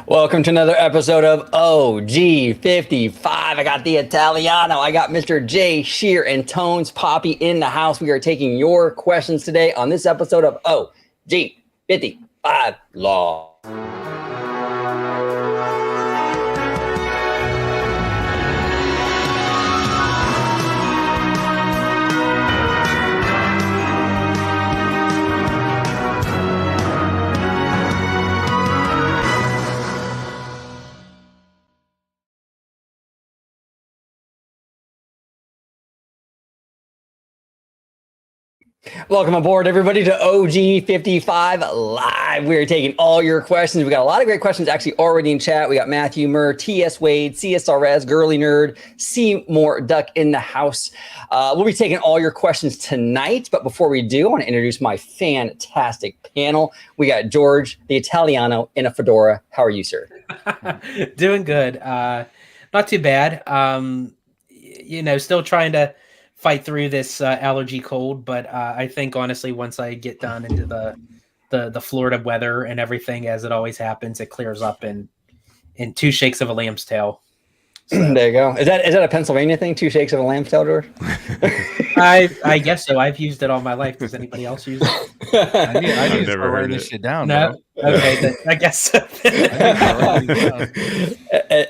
Welcome to another episode of OG55. I got the Italiano. I got Mr. J, Sherer and Tonez, Poppy in the house. We are taking your questions today on this episode of OG55 Law. Welcome aboard, everybody, to OG55 Live. We are taking all your questions. We got a lot of great questions actually already in chat. We got Matthew Murr, TS Wade, CSRS, Girly Nerd, Seymour Duck in the house. We'll be taking all your questions tonight. But before we do, I want to introduce my fantastic panel. We got George, the Italiano, in a fedora. How are you, sir? Doing good. Not too bad. Still trying to fight through this allergy cold, but I think honestly, once I get down into the Florida weather and everything, as it always happens, it clears up in two shakes of a lamb's tail. So. There you go. Is that a Pennsylvania thing? 2 shakes of a lamb's tail, George? I guess so. I've used it all my life. Does anybody else use it? I need to start writing this shit down. No. Bro. Okay, then I guess so.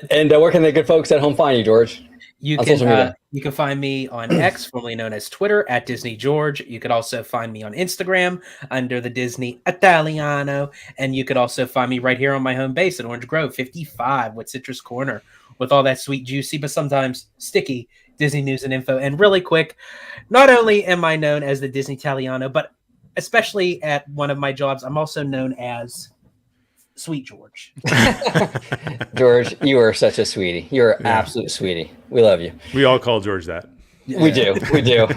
And where can the good folks at home find you, George? You can find me on X, formerly known as Twitter, at Disney George. You could also find me on Instagram under the Disney Italiano. And you could also find me right here on my home base at Orange Grove 55 with Citrus Corner, with all that sweet, juicy, but sometimes sticky Disney news and info. And really quick, not only am I known as the Disney Italiano, but especially at one of my jobs, I'm also known as Sweet George. George, you are such a sweetie. You're an absolute sweetie. We love you. We all call George that. Yeah. We do.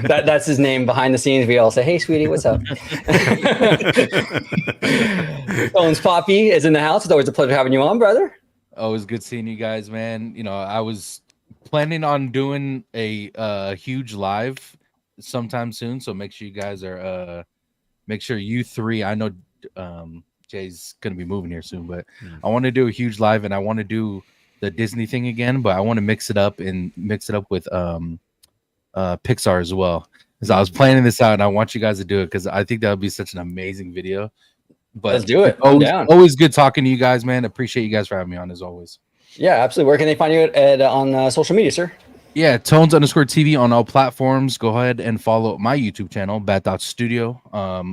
That's his name behind the scenes. We all say, "Hey, sweetie, what's up?" Tonez Poppy is in the house. It's always a pleasure having you on, brother. Always good seeing you guys, man. You know, I was planning on doing a huge live sometime soon, so make sure you guys are make sure you three. I know Jay's gonna be moving here soon, but I want to do a huge live, and I want to do the Disney thing again, but I want to mix it up with Pixar as well. Because I was planning this out, and I want you guys to do it because I think that would be such an amazing video. But let's do it. Always good talking to you guys, man. Appreciate you guys for having me on as always. Yeah, absolutely. Where can they find you on social media, sir? Yeah, Tonez_TV on all platforms. Go ahead and follow my YouTube channel, Bat.Studio,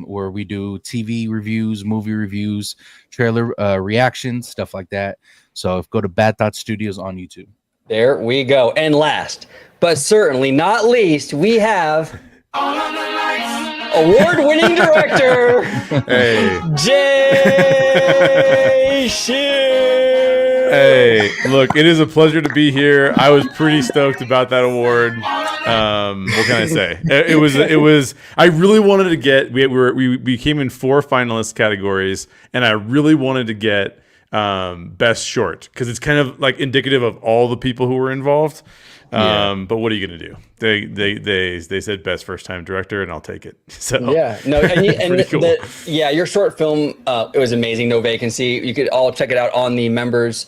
where we do TV reviews, movie reviews, trailer reactions, stuff like that. So go to Bat.Studios on YouTube. There we go. And last, but certainly not least, we have award-winning director, Jay Sherer. Hey, look, it is a pleasure to be here. I was pretty stoked about that award. What can I say? It was. I really wanted to get. We came in 4 finalist categories, and I really wanted to get best short because it's kind of like indicative of all the people who were involved. But what are you gonna do? They said best first time director, and I'll take it. So cool. Your short film it was amazing. No Vacancy. You could all check it out on the members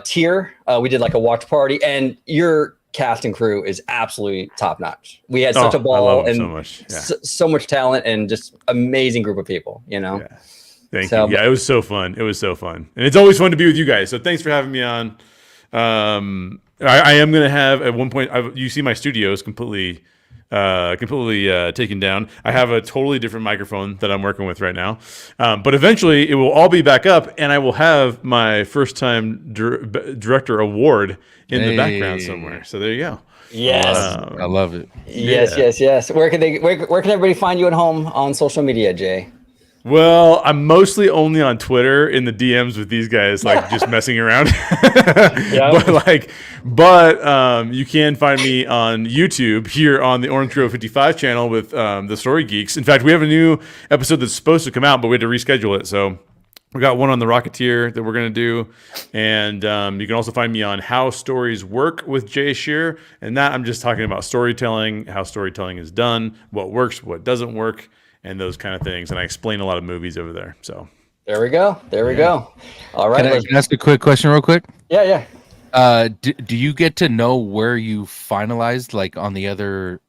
tier. We did like a watch party, and your cast and crew is absolutely top notch. We had such a ball, I love and so much. Yeah. So much talent, and just amazing group of people. You know. Yeah. Thank you. Yeah, it was so fun. And it's always fun to be with you guys. So thanks for having me on. I am going to have at one point. You see my studio is completely taken down. I have a totally different microphone that I'm working with right now. But eventually, it will all be back up, and I will have my first time director award in the background somewhere. So there you go. Yes, I love it. Yes. Where can everybody find you at home on social media, Jay? Well, I'm mostly only on Twitter in the DMs with these guys, like just messing around. But you can find me on YouTube here on the Orange Grove 55 channel with the Story Geeks. In fact, we have a new episode that's supposed to come out, but we had to reschedule it. So we got one on the Rocketeer that we're going to do. And you can also find me on How Stories Work with Jay Sherer. And that I'm just talking about storytelling, how storytelling is done, what works, what doesn't work, and those kind of things. And I explain a lot of movies over there. So There we go. There we go. All right. Can I ask a quick question real quick? Yeah. Do you get to know where you finalized, like on the other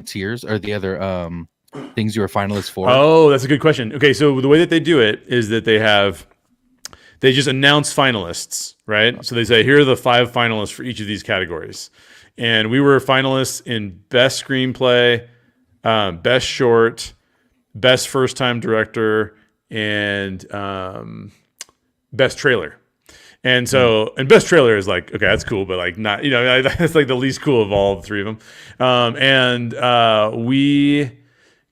tiers or the other things you were finalists for? Oh, that's a good question. Okay, so the way that they do it is that they just announce finalists, right? So they say, here are the 5 finalists for each of these categories. And we were finalists in best screenplay, best short, best first time director, and best trailer. And so, and best trailer is like, okay, that's cool, but like not, that's like the least cool of all 3 of them. We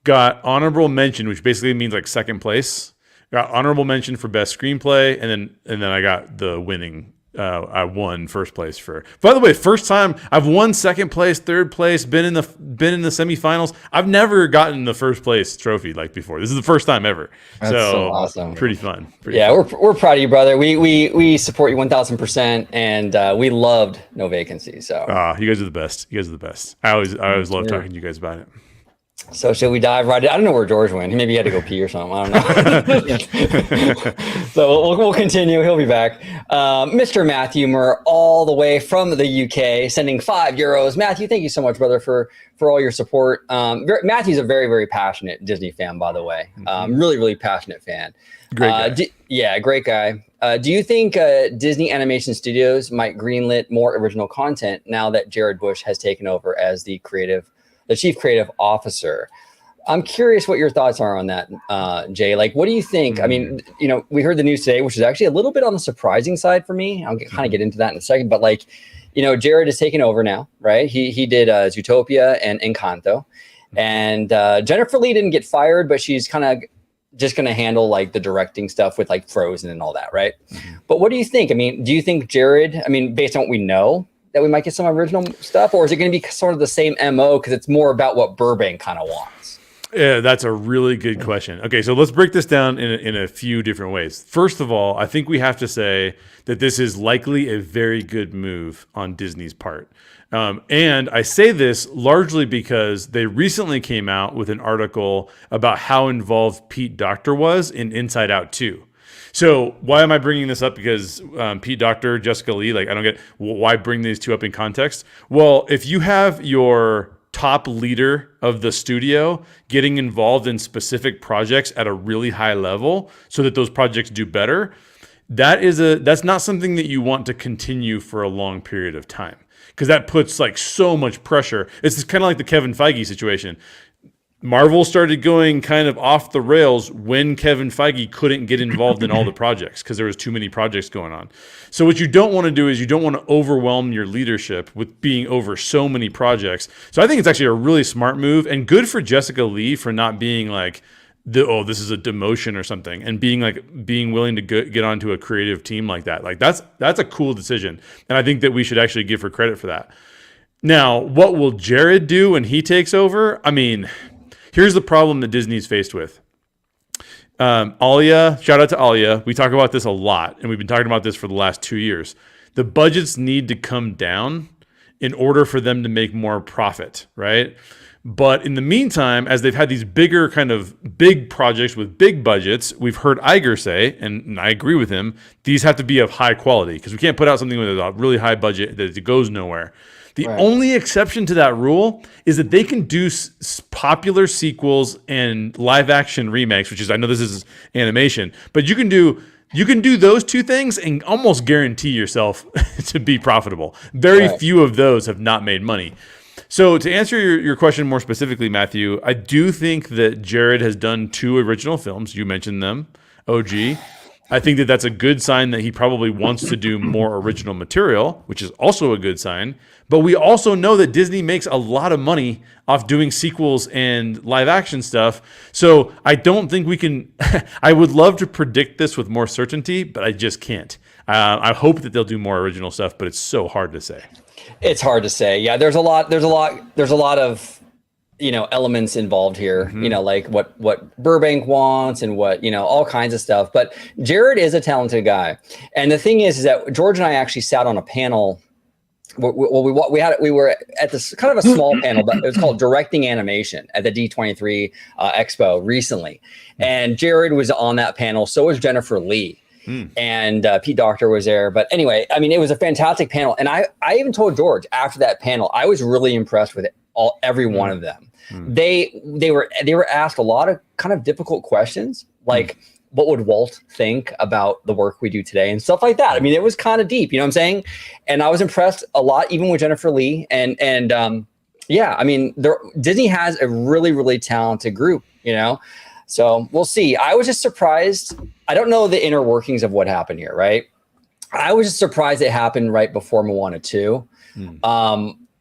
got honorable mention, which basically means like second place. Got honorable mention for best screenplay, and then I got the winning. I won first place for. By the way, first time I've won second place, third place, been in the semifinals. I've never gotten the first place trophy like before. This is the first time ever. That's so awesome. Pretty fun. We're proud of you, brother. We support you 1000%, and we loved No Vacancy. So you guys are the best. You guys are the best. I always love talking to you guys about it. So should we dive right in? I don't know where George went. Maybe he had to go pee or something. I don't know. So we'll continue. He'll be back. Mr. Matthew Murr, all the way from the UK, sending €5. Matthew, thank you so much, brother, for all your support. Matthew's a very, very passionate Disney fan, by the way. Really, really passionate fan. Great guy. Great guy. Do you think Disney Animation Studios might greenlit more original content now that Jared Bush has taken over as the chief creative officer? I'm curious what your thoughts are on that, Jay. Like, what do you think? I mean, we heard the news today, which is actually a little bit on the surprising side for me. I'll kind of get into that in a second, but like, Jared is taking over now, right? He did Zootopia and Encanto, and Jennifer Lee didn't get fired, but she's kind of just going to handle like the directing stuff with like Frozen and all that, right? But what do you think? I mean, do you think Jared, based on what we know, that we might get some original stuff, or is it going to be sort of the same MO because it's more about what Burbank kind of wants? Yeah, that's a really good question. Okay, so let's break this down in a few different ways. First of all, I think we have to say that this is likely a very good move on Disney's part. And I say this largely because they recently came out with an article about how involved Pete Docter was in Inside Out 2. So why am I bringing this up? Because Pete Docter, Jessica Lee, like I don't get why bring these two up in context. Well, if you have your top leader of the studio getting involved in specific projects at a really high level so that those projects do better, that's not something that you want to continue for a long period of time, because that puts like so much pressure. It's kind of like the Kevin Feige situation. Marvel started going kind of off the rails when Kevin Feige couldn't get involved in all the projects because there was too many projects going on. So what you don't want to do is you don't want to overwhelm your leadership with being over so many projects. So I think it's actually a really smart move, and good for Jessica Lee for not being like, this is a demotion or something, and being willing to get onto a creative team like that. Like that's a cool decision, and I think that we should actually give her credit for that. Now, what will Jared do when he takes over? Here's the problem that Disney's faced with. Alia, shout out to Alia. We talk about this a lot, and we've been talking about this for the last 2 years. The budgets need to come down in order for them to make more profit, right? But in the meantime, as they've had these big projects with big budgets, we've heard Iger say, and I agree with him, these have to be of high quality, because we can't put out something with a really high budget that it goes nowhere. The only exception to that rule is that they can do popular sequels and live action remakes, which is, I know this is animation, but you can do those two things and almost guarantee yourself to be profitable. Very few of those have not made money. So to answer your question more specifically, Matthew, I do think that Jared has done 2 original films. You mentioned them, OG. I think that that's a good sign that he probably wants to do more original material, which is also a good sign. But we also know that Disney makes a lot of money off doing sequels and live action stuff. So I don't think we can, I would love to predict this with more certainty, but I just can't. I hope that they'll do more original stuff, but it's so hard to say. It's hard to say. Yeah, there's a lot of elements involved here, like what Burbank wants and what, all kinds of stuff. But Jared is a talented guy. And the thing is that George and I actually sat on a panel we were at this kind of a small panel, but it was called Directing Animation at the D23 Expo recently, and Jared was on that panel. So was Jennifer Lee. And Pete Docter was there. But anyway, I mean, it was a fantastic panel. And I even told George after that panel, I was really impressed with every one of them. They were asked a lot of kind of difficult questions, like what would Walt think about the work we do today and stuff like that. I mean, it was kind of deep, you know what I'm saying? And I was impressed a lot, even with Jennifer Lee. And yeah, I mean, Disney has a really, really talented group, you know? So we'll see. I was just surprised. I don't know the inner workings of what happened here, right? I was just surprised it happened right before Moana 2.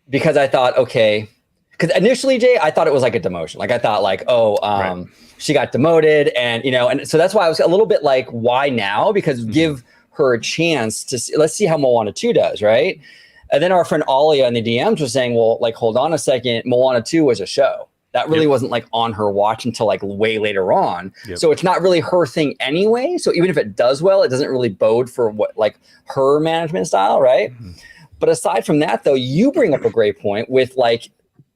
Because I thought, okay, because initially, Jay, I thought it was like a demotion. Like I thought like, right. She got demoted and, you know, and so that's why I was a little bit like, why now? Because give her a chance to see, let's see how Moana 2 does, right? And then our friend Alia in the DMs was saying, well, like, hold on a second. Moana 2 was a show. That really wasn't like on her watch until like way later on. So it's not really her thing anyway. So even if it does well, it doesn't really bode for what like her management style, right? But aside from that, though, you bring up a great point with like,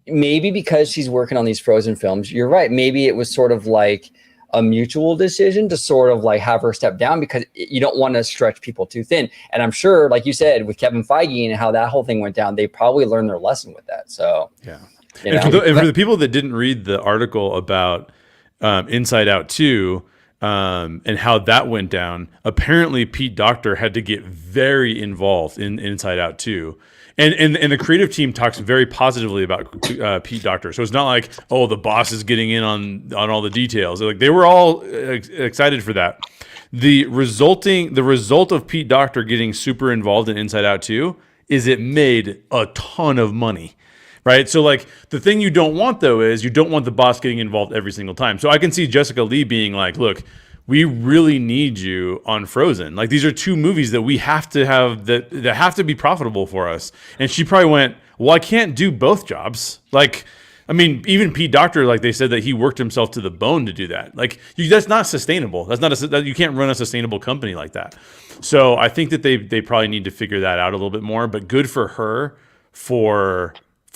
maybe because she's working on these Frozen films, you're right. Maybe it was sort of like a mutual decision to sort of like have her step down because you don't want to stretch people too thin. And I'm sure, like you said, with Kevin Feige and how that whole thing went down, they probably learned their lesson with that. So yeah. You and for the people that didn't read the article about Inside Out 2 and how that went down, apparently Pete Docter had to get very involved in Inside Out 2. And the creative team talks very positively about Pete Docter. So it's not like, oh, the boss is getting in on all the details. Like they were all excited for that. The result of Pete Docter getting super involved in Inside Out 2 is it made a ton of money. Right. So like the thing you don't want, though, is you don't want the boss getting involved every single time. So I can see Jessica Lee being like, look, we really need you on Frozen. Like these are two movies that we have to have that have to be profitable for us. And she probably went, well, I can't do both jobs. Like, I mean, even Pete Docter, like they said that he worked himself to the bone to do that. Like that's not sustainable. That's not you can't run a sustainable company like that. So I think that they probably need to figure that out a little bit more, but good for her for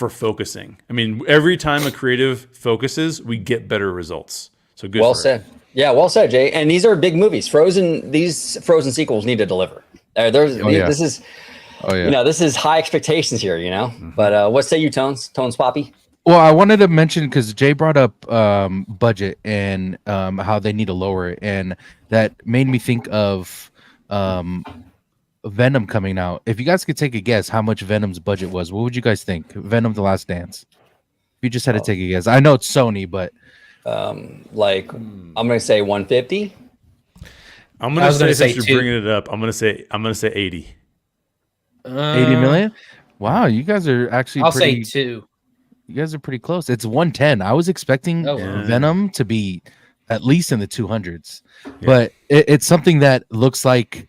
focusing. I mean, every time a creative focuses, we get better results. So good. Well said. Yeah, well said, Jay. And these are big movies. These Frozen sequels need to deliver. This is, you know, this is high expectations here, you know. But what say you, Tones Poppy? Well, I wanted to mention because Jay brought up budget and how they need to lower it, and that made me think of Venom coming out. If you guys could take a guess how much Venom's budget was, what would you guys think? Venom: The Last Dance. If you just had to take a guess, I know it's Sony, but I'm gonna say 150. I'm gonna say since you're bringing it up, I'm gonna say 80. 80 million. Wow, you guys are actually. I'll say 2. You guys are pretty close. It's 110. I was expecting Venom to be at least in the 200s, but it's something that looks like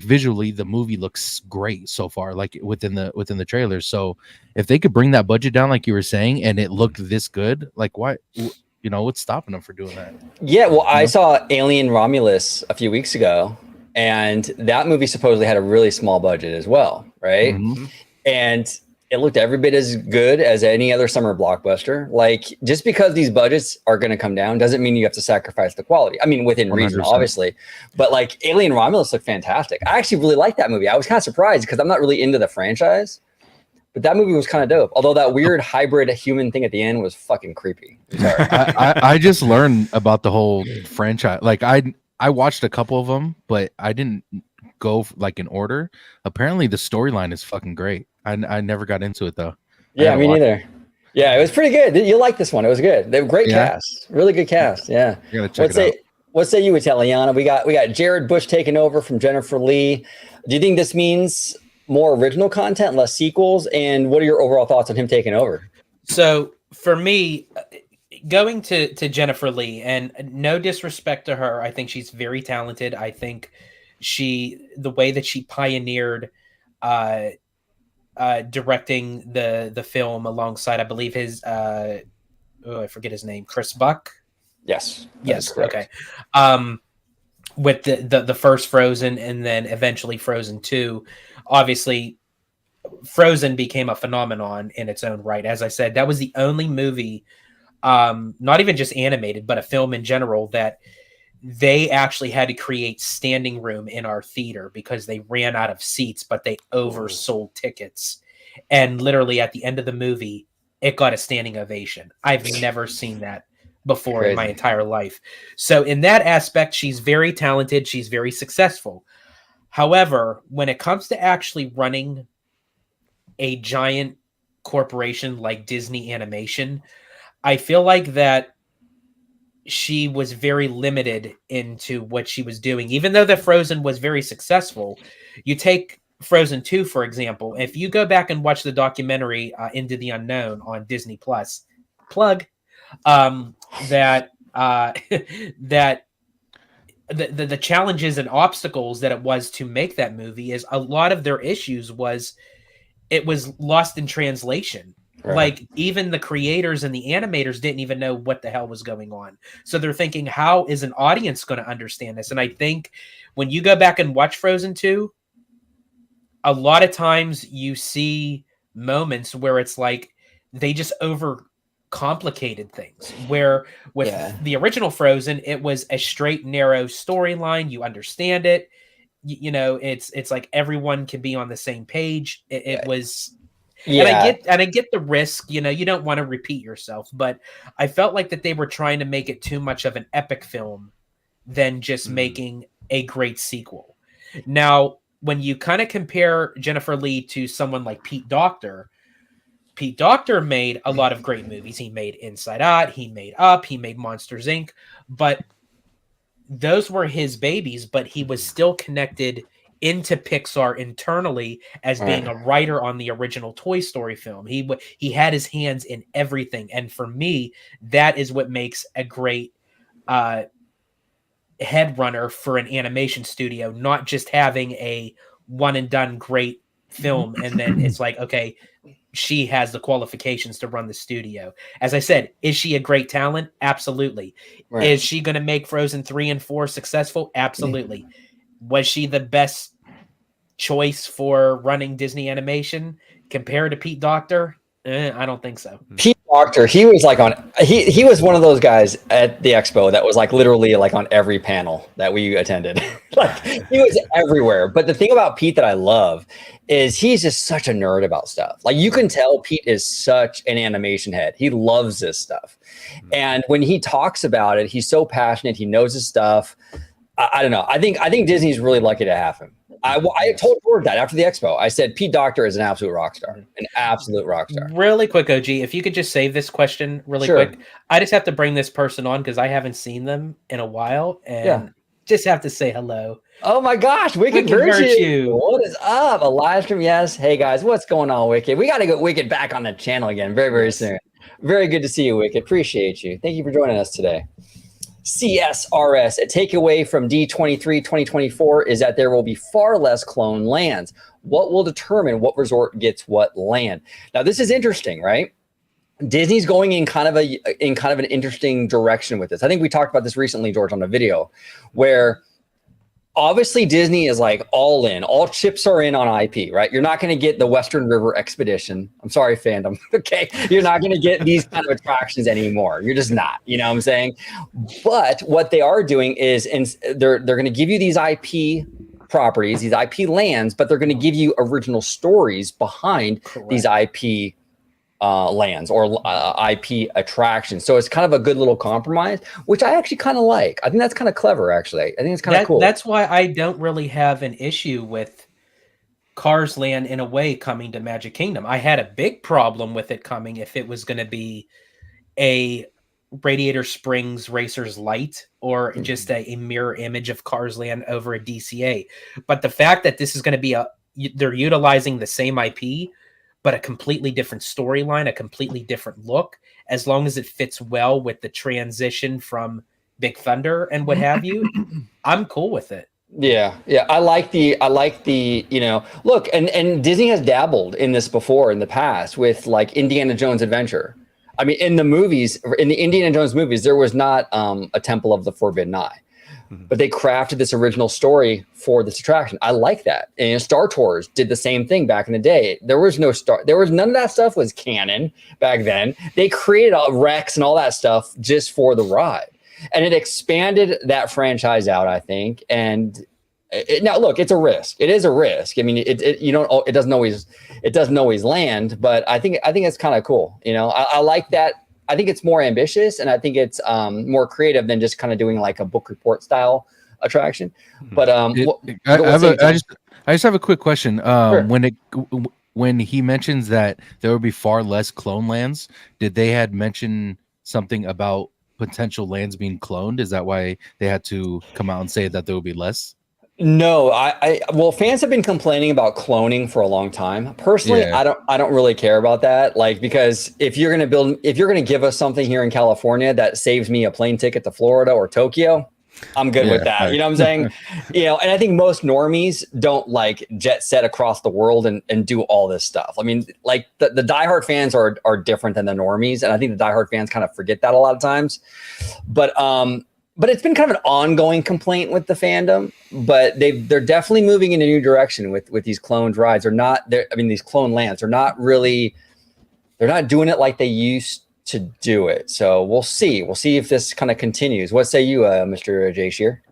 visually the movie looks great so far, like within the trailers. So if they could bring that budget down, like you were saying, and it looked this good, like why, you know, what's stopping them for doing that? Yeah, well, I saw Alien Romulus a few weeks ago, and that movie supposedly had a really small budget as well, right? And it looked every bit as good as any other summer blockbuster. Like, just because these budgets are going to come down doesn't mean you have to sacrifice the quality. I mean, within reason, 100%. Obviously. But like Alien Romulus looked fantastic. I actually really liked that movie. I was kind of surprised because I'm not really into the franchise. But that movie was kind of dope. Although that weird hybrid human thing at the end was fucking creepy. I just learned about the whole franchise. Like I watched a couple of them, but I didn't go like in order. Apparently the storyline is fucking great. I never got into it though. Yeah, me neither. Yeah, it was pretty good. You like this one? It was good. They were great cast, really good cast. Yeah. You gotta check it out. What say you, Italiana? We got Jared Bush taking over from Jennifer Lee. Do you think this means more original content, less sequels? And what are your overall thoughts on him taking over? So for me, going to Jennifer Lee, and no disrespect to her, I think she's very talented. I think the way that she pioneered directing the film alongside, I believe his I forget his name, Chris Buck. Yes. Okay. With the first Frozen and then eventually Frozen 2, obviously Frozen became a phenomenon in its own right. As I said, that was the only movie, not even just animated, but a film in general, that they actually had to create standing room in our theater because they ran out of seats, but they oversold tickets. And literally at the end of the movie, it got a standing ovation. I've never seen that before in my entire life. So in that aspect, she's very talented. She's very successful. However, when it comes to actually running a giant corporation like Disney Animation, I feel like that she was very limited into what she was doing. Even though the Frozen was very successful, you take Frozen 2, for example. If you go back and watch the documentary Into the Unknown on Disney Plus, plug, that that the challenges and obstacles that it was to make that movie is a lot of their issues was it was lost in translation. Right. Like even the creators and the animators didn't even know what the hell was going on. So they're thinking, how is an audience going to understand this? And I think when you go back and watch Frozen 2, a lot of times you see moments where it's like they just overcomplicated things. Where with the original Frozen, it was a straight, narrow storyline. You understand it. You know, it's like everyone can be on the same page. It was. Yeah. And I get the risk, you know, you don't want to repeat yourself, but I felt like that they were trying to make it too much of an epic film than just making a great sequel. Now, when you kind of compare Jennifer Lee to someone like Pete Docter made a lot of great movies. He made Inside Out, he made Up, he made Monsters, Inc., but those were his babies, but he was still connected into Pixar internally as being a writer on the original Toy Story film. He had his hands in everything. And for me, that is what makes a great head runner for an animation studio, not just having a one and done great film. And then it's like, okay, she has the qualifications to run the studio. As I said, is she a great talent? Absolutely. Right. Is she going to make Frozen 3 and 4 successful? Absolutely. Was she the best choice for running Disney Animation compared to Pete Docter? I don't think so. Pete Docter, he was like he was one of those guys at the expo that was like literally like on every panel that we attended. Like he was everywhere. But the thing about Pete that I love is he's just such a nerd about stuff. Like you can tell Pete is such an animation head. He loves this stuff. And when he talks about it, he's so passionate. He knows his stuff. I don't know. I think Disney's really lucky to have him. I told Ford that after the expo. I said Pete Docter is an absolute rock star, an absolute rock star. Really quick, OG, if you could just save this question really quick. I just have to bring this person on because I haven't seen them in a while, and just have to say hello. Oh my gosh, Wicked Virtue. What is up? A live stream, yes. Hey guys, what's going on, Wicked? We got to get Wicked back on the channel again very, very soon. Very good to see you, Wicked. Appreciate you. Thank you for joining us today. CSRS, a takeaway from D23 2024 is that there will be far less clone lands. What will determine what resort gets what land? Now, this is interesting, right? Disney's going in kind of an interesting direction with this. I think we talked about this recently, George, on a video where obviously Disney is like all in, all chips are in on IP, right? You're not going to get the Western River Expedition. I'm sorry, fandom. Okay. You're not going to get these kind of attractions anymore. You're just not, you know what I'm saying? But what they are doing is they're going to give you these IP properties, these IP lands, but they're going to give you original stories behind these IP lands or IP attractions. So it's kind of a good little compromise, which I actually kind of like. I think that's kind of clever, actually. I think it's kind of cool. That's why I don't really have an issue with Cars Land in a way coming to Magic Kingdom. I had a big problem with it coming if it was going to be a Radiator Springs Racers Light or just a mirror image of Cars Land over a DCA. But the fact that this is going to be they're utilizing the same IP, but a completely different storyline, a completely different look, as long as it fits well with the transition from Big Thunder and what have you, I'm cool with it. Yeah. I like the, you know, look, and Disney has dabbled in this before in the past with like Indiana Jones Adventure. I mean, in the Indiana Jones movies, there was not a Temple of the Forbidden Eye. but they crafted this original story for this attraction. I like that. And Star Tours did the same thing back in the day. There was none of that stuff was canon back then. They created Rex and all that stuff just for the ride. And it expanded that franchise out, I think. And now look, it's a risk. It is a risk. I mean, it doesn't always land, but I think it's kind of cool. I like that. I think it's more ambitious, and I think it's more creative than just kind of doing like a book report style attraction. But I just have a quick question. Sure. When he mentions that there will be far less clone lands, did they had mentioned something about potential lands being cloned? Is that why they had to come out and say that there will be less? No, well, fans have been complaining about cloning for a long time. Personally, Yeah. I don't really care about that. Like, because if you're gonna give us something here in California that saves me a plane ticket to Florida or Tokyo, I'm good with that. Right. You know what I'm saying? And I think most normies don't like jet set across the world and do all this stuff. I mean, like the diehard fans are different than the normies, and I think the diehard fans kind of forget that a lot of times. But it's been kind of an ongoing complaint with the fandom. But they're definitely moving in a new direction with these cloned rides. These clone lands are not really. They're not doing it like they used to do it. So we'll see. We'll see if this kind of continues. What say you, Mr. J. Sheer?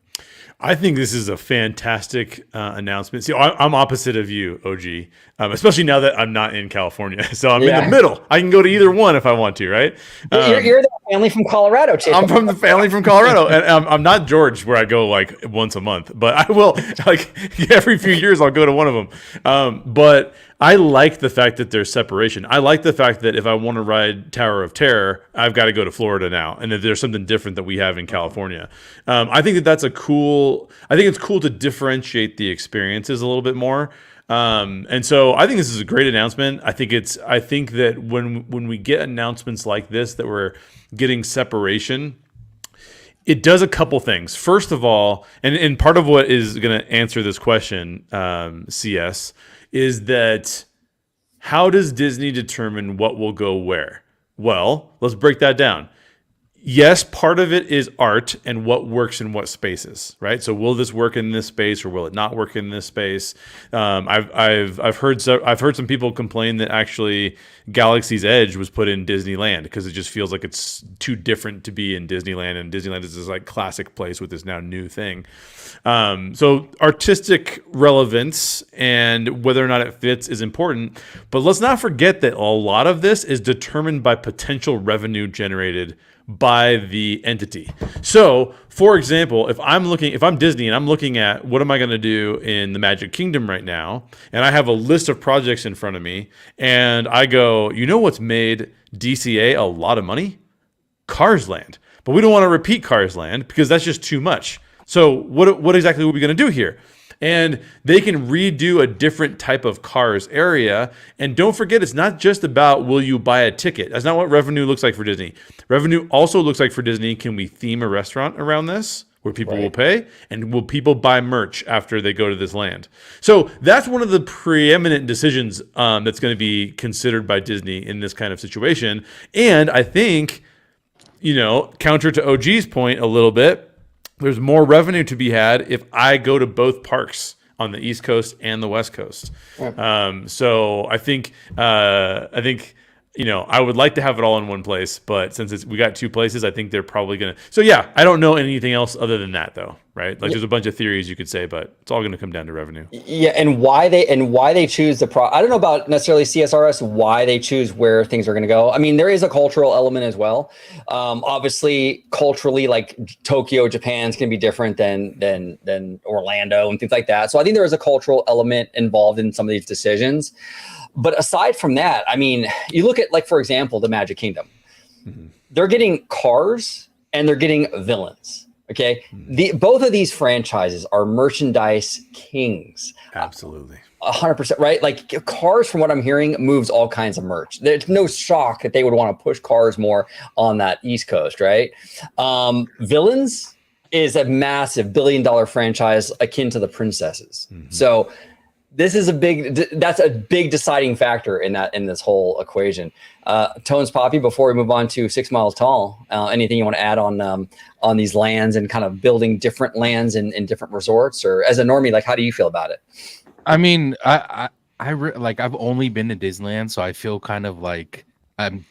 I think this is a fantastic announcement. See, I'm opposite of you, OG, especially now that I'm not in California. So I'm in the middle. I can go to either one if I want to, right? You're the family from Colorado, Chase. I'm from the family from Colorado, and I'm not George, where I go like once a month, but I will like every few years I'll go to one of them. But I like the fact that there's separation. I like the fact that if I want to ride Tower of Terror, I've got to go to Florida now, and that there's something different that we have in California. I think that's a cool. I think it's cool to differentiate the experiences a little bit more. And so I think this is a great announcement. I think that when we get announcements like this, that we're getting separation, it does a couple things. First of all, and part of what is going to answer this question, CS, is that how does Disney determine what will go where? Well, let's break that down. Yes, part of it is art and what works in what spaces, right? So will this work in this space or will it not work in this space? I've heard some people complain that actually Galaxy's Edge was put in Disneyland because it just feels like it's too different to be in Disneyland, and Disneyland is this like classic place with this now new thing. So artistic relevance and whether or not it fits is important, but let's not forget that a lot of this is determined by potential revenue generated by the entity. So, for example, if I'm Disney and I'm looking at what am I going to do in the Magic Kingdom right now, and I have a list of projects in front of me, and I go, you know what's made DCA a lot of money? Cars Land. But we don't want to repeat Cars Land because that's just too much. So what exactly are we going to do here? And they can redo a different type of Cars area. And don't forget, it's not just about will you buy a ticket. That's not what revenue looks like for Disney. Revenue also looks like for Disney, can we theme a restaurant around this where people will pay? And will people buy merch after they go to this land? So that's one of the preeminent decisions that's going to be considered by Disney in this kind of situation. And I think, counter to OG's point a little bit, there's more revenue to be had if I go to both parks on the East Coast and the West Coast. So I think I would like to have it all in one place, but since we got two places, I think they're probably gonna. So yeah, I don't know anything else other than that though, right? Like there's a bunch of theories you could say, but it's all going to come down to revenue. Yeah, and why they choose I don't know about necessarily CSRS why they choose where things are going to go. I mean, there is a cultural element as well. Obviously, culturally, like Tokyo, Japan's going to be different than Orlando and things like that. So I think there is a cultural element involved in some of these decisions. But aside from that, I mean, you look at, like, for example, the Magic Kingdom. Mm-hmm. They're getting Cars and they're getting villains. Okay. Mm-hmm. Both of these franchises are merchandise kings. Absolutely. 100%, right? Like Cars, from what I'm hearing, moves all kinds of merch. There's no shock that they would want to push Cars more on that East Coast, right? Villains is a massive $1 billion franchise akin to the Princesses. Mm-hmm. So This is that's a big deciding factor in this whole equation. Tones Poppy, before we move on to 6 Miles Tall, anything you want to add on these lands and kind of building different lands in different resorts, or as a normie, like how do you feel about it? I mean, like I've only been to Disneyland, so I feel kind of like I'm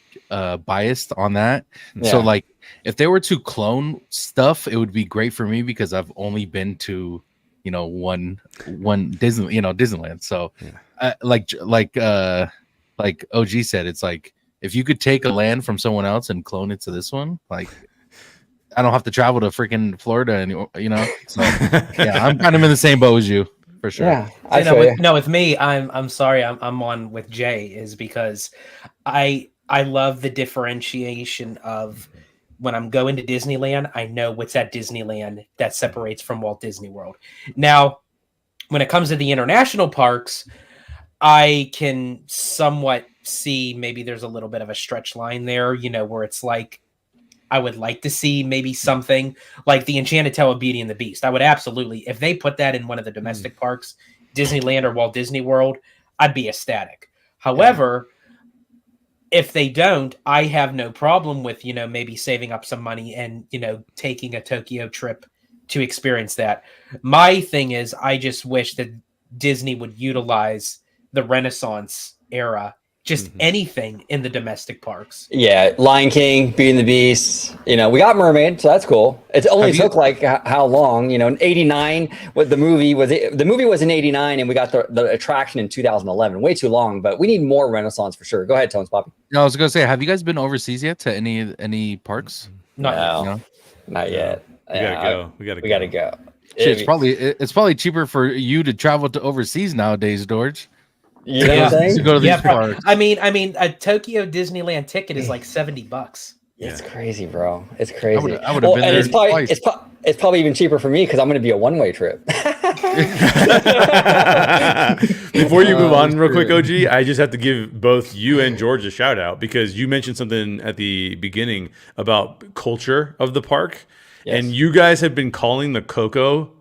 biased on that. Yeah. So like if they were to clone stuff, it would be great for me because I've only been to one Disneyland. So like OG said, it's like if you could take a land from someone else and clone it to this one, like I don't have to travel to freaking Florida anymore, So yeah, I'm kind of in the same boat as you for sure. Yeah, with me, I'm sorry, I'm on with Jay is because I love the differentiation of when I'm going to Disneyland, I know what's at Disneyland that separates from Walt Disney World. Now, when it comes to the international parks, I can somewhat see maybe there's a little bit of a stretch line there, where it's like I would like to see maybe something like the Enchanted Tale of Beauty and the Beast. I would absolutely, if they put that in one of the domestic parks, Disneyland or Walt Disney World, I'd be ecstatic. However, if they don't, I have no problem with, maybe saving up some money and, taking a Tokyo trip to experience that. My thing is, I just wish that Disney would utilize the Renaissance era, just anything in the domestic parks. Yeah, Lion King, Beauty and the Beast. We got Mermaid, so that's cool. It only took like how long? In '89, what the movie was in '89, and we got the attraction in 2011. Way too long, but we need more Renaissance for sure. Go ahead, Tones Poppy. No, I was gonna say, have you guys been overseas yet to any parks? Not yet. No, not yet. We gotta go. Shit, it's probably cheaper for you to travel to overseas nowadays, George. You know what I'm saying? To go to these parks. I mean, a Tokyo Disneyland ticket is like $70. It's crazy, bro. It's crazy. I would have been there twice. It's probably even cheaper for me because I'm going to be a one-way trip. Before you move on real quick, OG, I just have to give both you and George a shout out because you mentioned something at the beginning about culture of the park. Yes. And you guys have been calling the Coco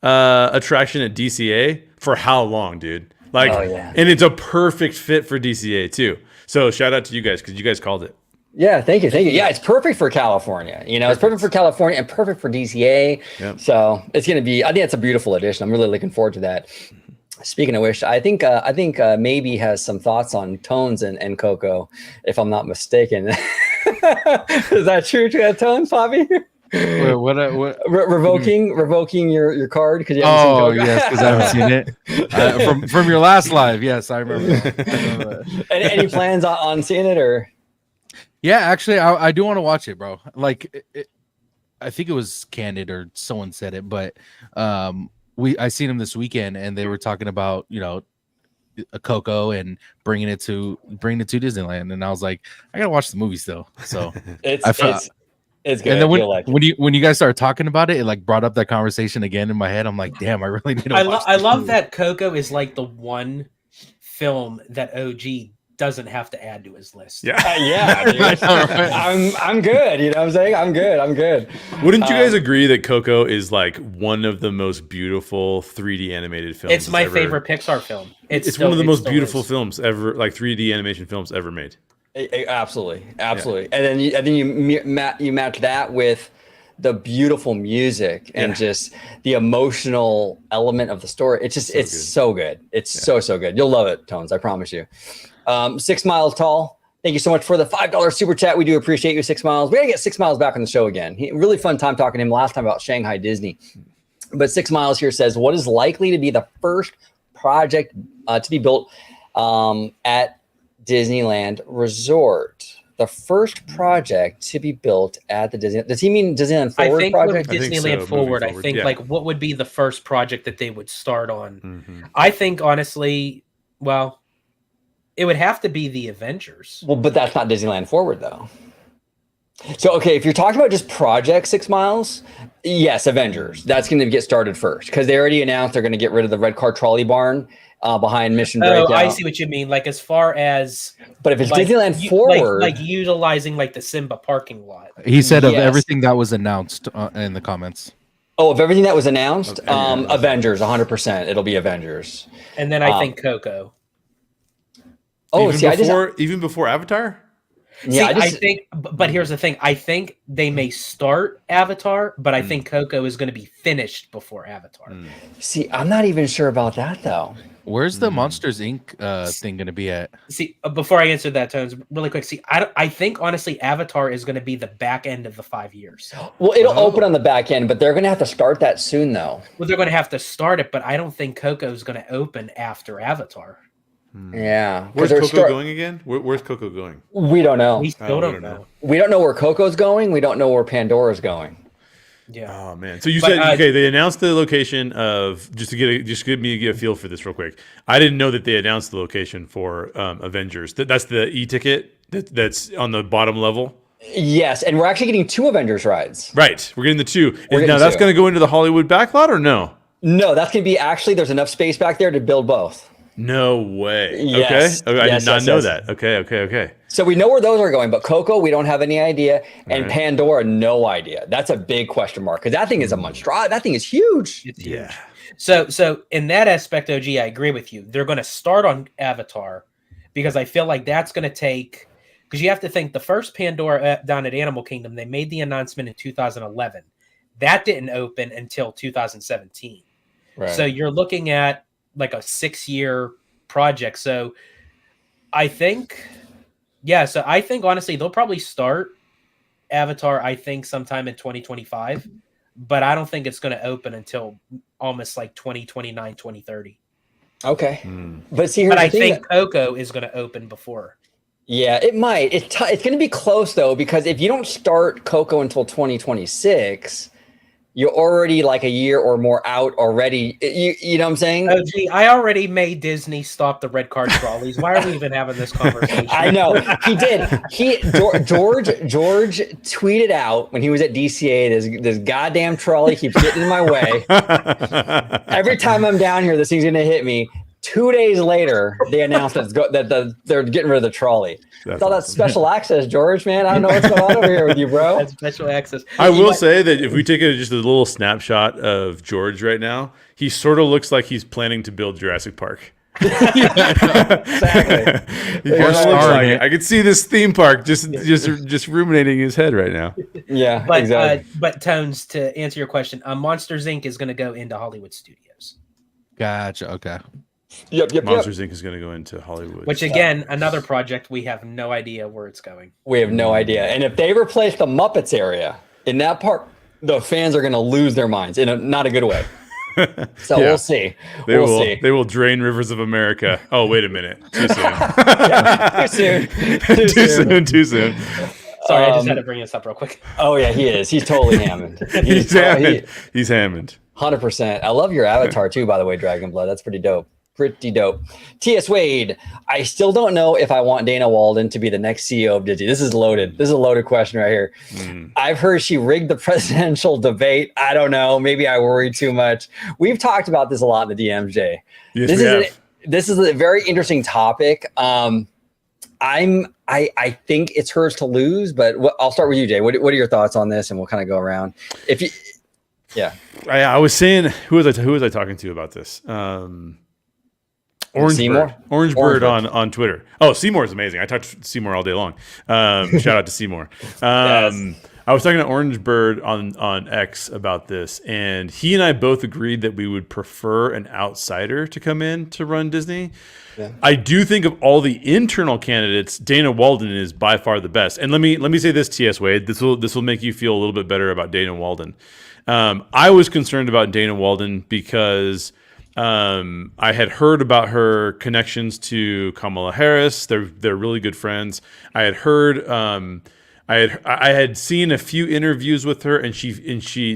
attraction at DCA for how long, dude? Like, and it's a perfect fit for DCA too. So shout out to you guys because you guys called it. Yeah, thank you. Yeah, it's perfect for California. It's perfect for California and perfect for DCA. Yep. So it's going to be. I think it's a beautiful addition. I'm really looking forward to that. Speaking of which, I think maybe has some thoughts on Tones and Coco, if I'm not mistaken. Is that true? Tones, Bobby? Revoking your card because you haven't seen Coco. Yes, because I haven't seen it from your last live. Yes, I remember that. Any plans on seeing it or? Yeah, actually, I do want to watch it, bro. Like, I think it was Candid or someone said it, but I seen him this weekend and they were talking about a Coco and bringing it to Disneyland, and I was like, I gotta watch the movie still. So it's good. And then when you guys started talking about it, it like brought up that conversation again in my head. I'm like, damn, I really need to watch I love that Coco is like the one film that OG doesn't have to add to his list. Yeah, dude. I'm good. You know what I'm saying? I'm good. Wouldn't you guys agree that Coco is like one of the most beautiful 3D animated films? It's my favorite Pixar film. It's one of the most beautiful films ever, like 3D animation films ever made. Absolutely. And then you match that with the beautiful music and just the emotional element of the story. It's so good. It's so good. You'll love it, Tones. I promise you. 6 Miles Tall. Thank you so much for the $5 super chat. We do appreciate you, 6 Miles. We gotta get 6 Miles back on the show again. Really fun time talking to him last time about Shanghai Disney. But 6 Miles here says, what is likely to be the first project to be built at Disneyland Resort? The first project to be built at the Disneyland. Does he mean Disneyland Forward project? Disneyland Forward. I think like what would be the first project that they would start on? I think honestly, well, it would have to be the Avengers. Well, but that's not Disneyland Forward though. So, okay, if you're talking about just Project 6 Miles, yes, Avengers. That's going to get started first because they already announced they're going to get rid of the red car trolley barn behind Mission Breakout. Oh, I see what you mean. Like as far as, but if it's like, Disneyland Forward, like utilizing like the Simba parking lot. He said of everything that was announced in the comments. Oh, of everything that was announced, Yeah. Avengers, 100%. It'll be Avengers. And then I think Coco. Oh, Even before Avatar. Yeah, I think, but here's the thing. I think they may start Avatar, but I think Coco is going to be finished before Avatar. See, I'm not even sure about that though. Where's the Monsters Inc. Thing going to be at? See, before I answer that, Tones, really quick. See, I think honestly, Avatar is going to be the back end of the 5 years. Well, it'll open on the back end, but they're going to have to start that soon though. Well, they're going to have to start it, but I don't think Coco is going to open after Avatar. Yeah. Where's Coco going again? Where's Coco going? We don't know. We still don't know. We don't know where Coco's going. We don't know where Pandora's going. Yeah. Oh man. So you said okay. They announced the location of just give me a feel for this real quick. I didn't know that they announced the location for Avengers. That's the e-ticket that's on the bottom level. Yes, and we're actually getting 2 Avengers rides. Right. We're getting the 2. Now that's going to go into the Hollywood backlot or no? No, that's going to be there's enough space back there to build both. No way. Yes. Okay. I did not know that. Okay. So we know where those are going, but Coco, we don't have any idea. And Pandora, no idea. That's a big question mark because that thing is a monstrosity. That thing is huge. It's huge. So in that aspect, OG, I agree with you. They're going to start on Avatar because I feel like that's going to take, because you have to think the first Pandora down at Animal Kingdom, they made the announcement in 2011. That didn't open until 2017. Right. So you're looking at like a 6-year project. So I think honestly they'll probably start Avatar I think sometime in 2025, but I don't think it's going to open until almost like 2029 2030. Okay. But see, I think Coco is going to open before. Yeah, it might. It's going to be close though, because if you don't start Coco until 2026, you're already like a year or more out already. You know what I'm saying? Oh, gee, I already made Disney stop the red card trolleys. Why are we even having this conversation? I know he did. George tweeted out when he was at DCA. This goddamn trolley keeps getting in my way. Every time I'm down here, this thing's gonna hit me. 2 days later, they announced that they're getting rid of the trolley. That's all that special access, George, man. I don't know what's going on over here with you, bro. That's special access. I will say that if we take just a little snapshot of George right now, he sort of looks like he's planning to build Jurassic Park. Exactly. I could see this theme park just ruminating in his head right now. Yeah, but exactly. But Tones, to answer your question, Monsters Inc. is going to go into Hollywood Studios. Gotcha. Okay. Yep. Monsters Inc. is going to go into Hollywood. Which again, another project we have no idea where it's going. We have no idea. And if they replace the Muppets area in that park, the fans are going to lose their minds in not a good way. So we'll see. We'll see. They will drain rivers of America. Oh, wait a minute. Too soon. Too soon. Sorry, I just had to bring this up real quick. Oh yeah, he is. He's totally Hammond. He's Hammond. He's Hammond. 100%. I love your avatar too, by the way, Dragon Blood. That's pretty dope. Pretty dope. T.S. Wade, I still don't know if I want Dana Walden to be the next CEO of Disney. This is loaded. This is a loaded question right here. I've heard she rigged the presidential debate. I don't know. Maybe I worry too much. We've talked about this a lot in the DMs, Jay. Yes, we have. This is a very interesting topic. I think it's hers to lose, but I'll start with you, Jay. What are your thoughts on this? And we'll kind of go around. I was saying, who was I talking to about this? Orange Bird on Twitter. Oh, Seymour is amazing. I talk to Seymour all day long. Shout out to Seymour. Yes. I was talking to Orange Bird on X about this, and he and I both agreed that we would prefer an outsider to come in to run Disney. Yeah. I do think of all the internal candidates, Dana Walden is by far the best. And let me say this, T.S. Wade. This will make you feel a little bit better about Dana Walden. I was concerned about Dana Walden because I had heard about her connections to Kamala Harris. They're really good friends. I had heard I had seen a few interviews with her, and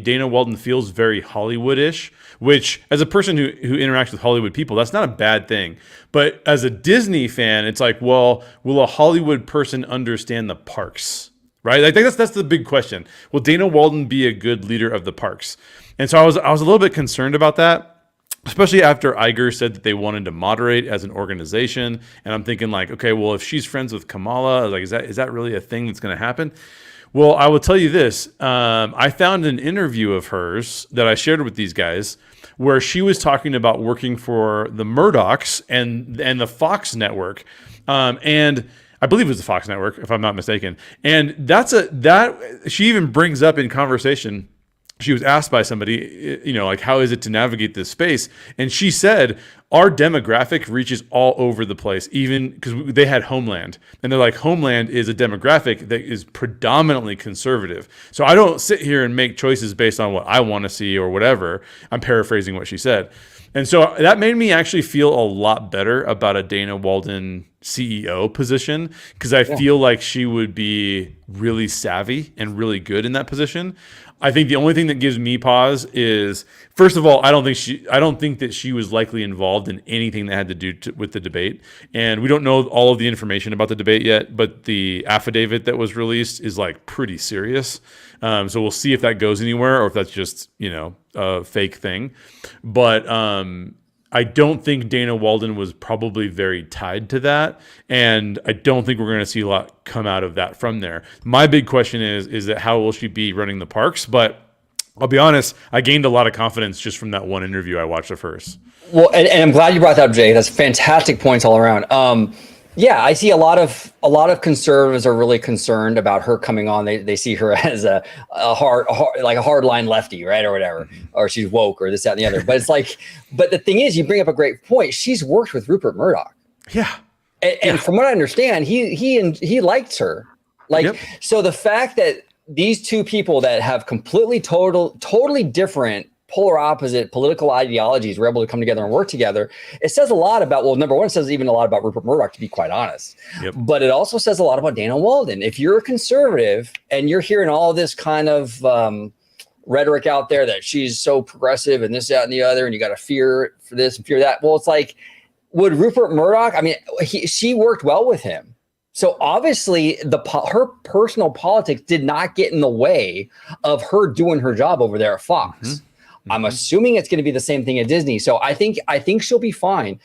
Dana Walden feels very Hollywood-ish, which as a person who interacts with Hollywood people, that's not a bad thing. But as a Disney fan, it's like, well, will a Hollywood person understand the parks? Right? I think that's the big question. Will Dana Walden be a good leader of the parks? And so I was a little bit concerned about that, especially after Iger said that they wanted to moderate as an organization. And I'm thinking like, okay, well, if she's friends with Kamala, like, is that really a thing that's going to happen? Well, I will tell you this. I found an interview of hers that I shared with these guys where she was talking about working for the Murdochs and the Fox network. And I believe it was the Fox network, if I'm not mistaken. And that she even brings up in conversation. She was asked by somebody, like, how is it to navigate this space? And she said, our demographic reaches all over the place, even because they had Homeland. And they're like, Homeland is a demographic that is predominantly conservative. So I don't sit here and make choices based on what I want to see or whatever. I'm paraphrasing what she said. And so that made me actually feel a lot better about a Dana Walden CEO position, because I feel like she would be really savvy and really good in that position. I think the only thing that gives me pause is, first of all, I don't think that she was likely involved in anything that had to do with the debate. And we don't know all of the information about the debate yet, but the affidavit that was released is like pretty serious. So we'll see if that goes anywhere or if that's just, a fake thing. But I don't think Dana Walden was probably very tied to that. And I don't think we're going to see a lot come out of that from there. My big question is that how will she be running the parks? But I'll be honest, I gained a lot of confidence just from that one interview I watched of hers. Well, and I'm glad you brought that up, Jay. That's fantastic points all around. Yeah, I see a lot of conservatives are really concerned about her coming on. They see her as a hardline lefty, right, or whatever, or she's woke or this, that, and the other. But it's like, but the thing is, you bring up a great point. She's worked with Rupert Murdoch. Yeah, and from what I understand, he liked her. So the fact that these two people that have totally different, polar opposite political ideologies were able to come together and work together, it says a lot about, well, number one, it says even a lot about Rupert Murdoch, to be quite honest. Yep. But it also says a lot about Dana Walden. If you're a conservative and you're hearing all this kind of rhetoric out there that she's so progressive and this, that, and the other, and you got to fear for this and fear that, well, it's like, would Rupert Murdoch, I mean, she worked well with him. So obviously her personal politics did not get in the way of her doing her job over there at Fox. Mm-hmm. I'm assuming it's going to be the same thing at Disney. So I think she'll be fine.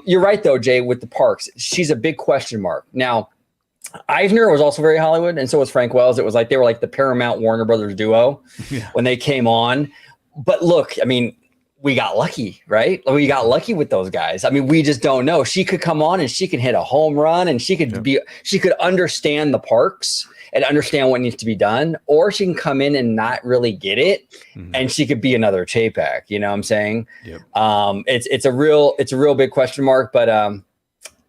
You're right, though, Jay, with the parks. She's a big question mark. Now, Eisner was also very Hollywood, and so was Frank Wells. It was like they were like the Paramount Warner Brothers duo when they came on. But look, I mean, we got lucky, right? We got lucky with those guys. I mean, we just don't know. She could come on and she can hit a home run, and she could understand the parks and understand what needs to be done, or she can come in and not really get it, and she could be another Chapek. You know what I'm saying? Yep. It's a real big question mark. But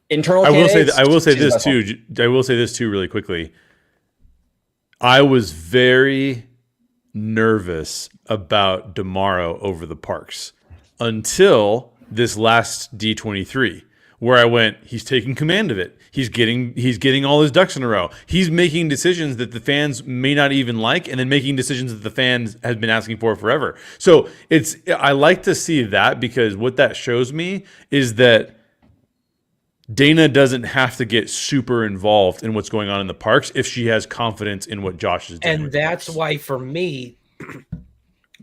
internal. I will say this too really quickly. I was very nervous about DeMauro over the parks until this last D23, where I went, he's taking command of it. He's getting all his ducks in a row. He's making decisions that the fans may not even like, and then making decisions that the fans have been asking for forever. So I like to see that, because what that shows me is that Dana doesn't have to get super involved in what's going on in the parks if she has confidence in what Josh is doing. And that's why, for me,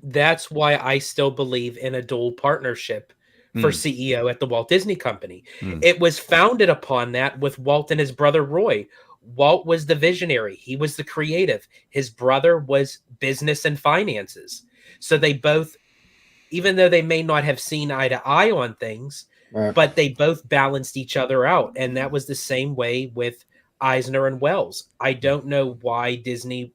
that's why I still believe in a dual partnership for CEO at the Walt Disney Company. It was founded upon that with Walt and his brother Roy. Walt was the visionary. He was the creative. His brother was business and finances. So they both, even though they may not have seen eye to eye on things, but they both balanced each other out. And that was the same way with Eisner and Wells. I don't know why Disney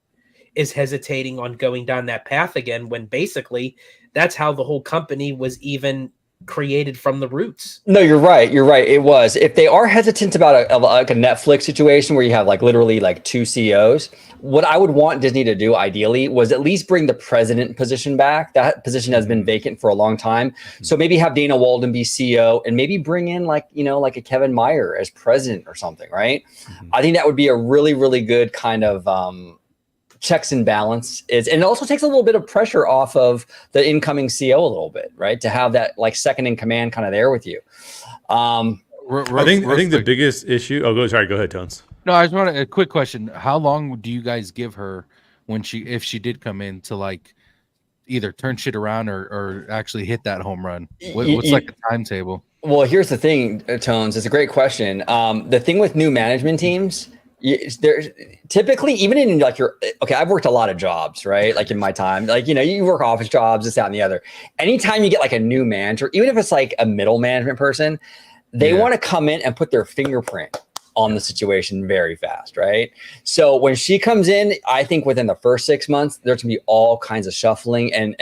is hesitating on going down that path again, when basically that's how the whole company was even created from the roots. No, you're right. It was. If they are hesitant about a Netflix situation where you have like literally like two CEOs, what I would want Disney to do ideally was at least bring the president position back. That position has been vacant for a long time. So maybe have Dana Walden be CEO, and maybe bring in like a Kevin Meyer as president or something, right? I think that would be a really, really good kind of checks and balance and it also takes a little bit of pressure off of the incoming CEO a little bit, right? To have that like second in command kind of there with you. I think the biggest issue. Go ahead, Tones. No, I just want a quick question. How long do you guys give her if she did come in to like either turn shit around or actually hit that home run? What's like a timetable? Well, here's the thing, Tones. It's a great question. The thing with new management teams, There's typically, even in like I've worked a lot of jobs, right? Like in my time, like, you work office jobs, this, that, and the other. Anytime you get like a new manager, even if it's like a middle management person, they want to come in and put their fingerprint on the situation very fast, right? So when she comes in, I think within the first 6 months, there's gonna be all kinds of shuffling and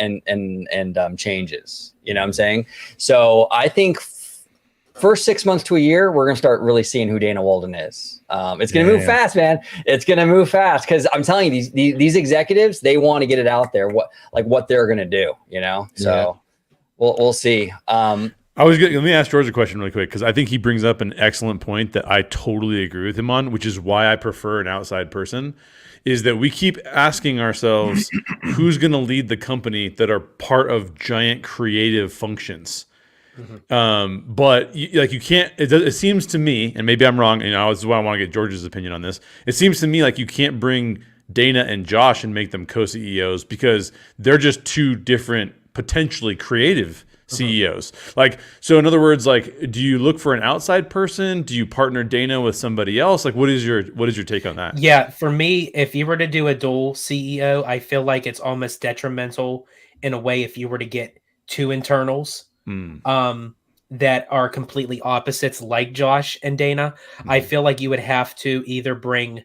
changes. You know what I'm saying? So I think first 6 months to a year, we're gonna start really seeing who Dana Walden is. It's gonna move fast, man. It's gonna move fast because I'm telling you, these executives, they want to get it out there what they're gonna do. So we'll see. Let me ask George a question really quick because I think he brings up an excellent point that I totally agree with him on, which is why I prefer an outside person. Is that we keep asking ourselves who's going to lead the company that are part of giant creative functions. But you can't. It seems to me, and maybe I'm wrong. This is why I want to get George's opinion on this. It seems to me like you can't bring Dana and Josh and make them co-CEOs because they're just two different, potentially creative CEOs. So in other words, do you look for an outside person? Do you partner Dana with somebody else? What is your take on that? Yeah, for me, if you were to do a dual CEO, I feel like it's almost detrimental in a way if you were to get two internals that are completely opposites like Josh and Dana. I feel like you would have to either bring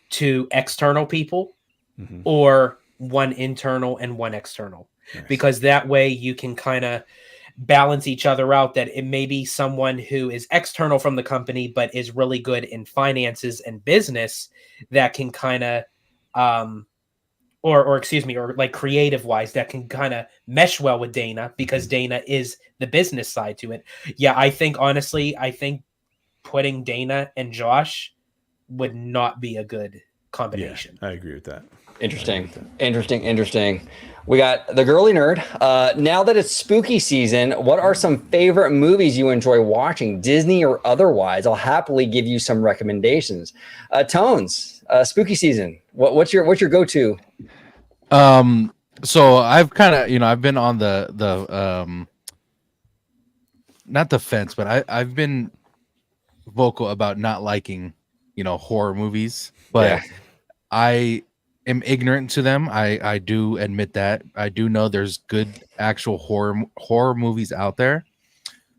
two external people or one internal and one external. Nice. Because that way you can kind of balance each other out, that it may be someone who is external from the company but is really good in finances and business that can kind of or like creative wise that can kind of mesh well with Dana because Dana is the business side to it. Yeah, I think putting Dana and Josh would not be a good combination. Yeah, I agree with that. Interesting. We got the girly nerd. Now that it's spooky season, what are some favorite movies you enjoy watching, Disney or otherwise? I'll happily give you some recommendations. Tones, spooky season. What's your go-to? So I've kind of, I've been on the not the fence, but I've been vocal about not liking, horror movies, but I am ignorant to them. I do admit that. I do know there's good actual horror movies out there.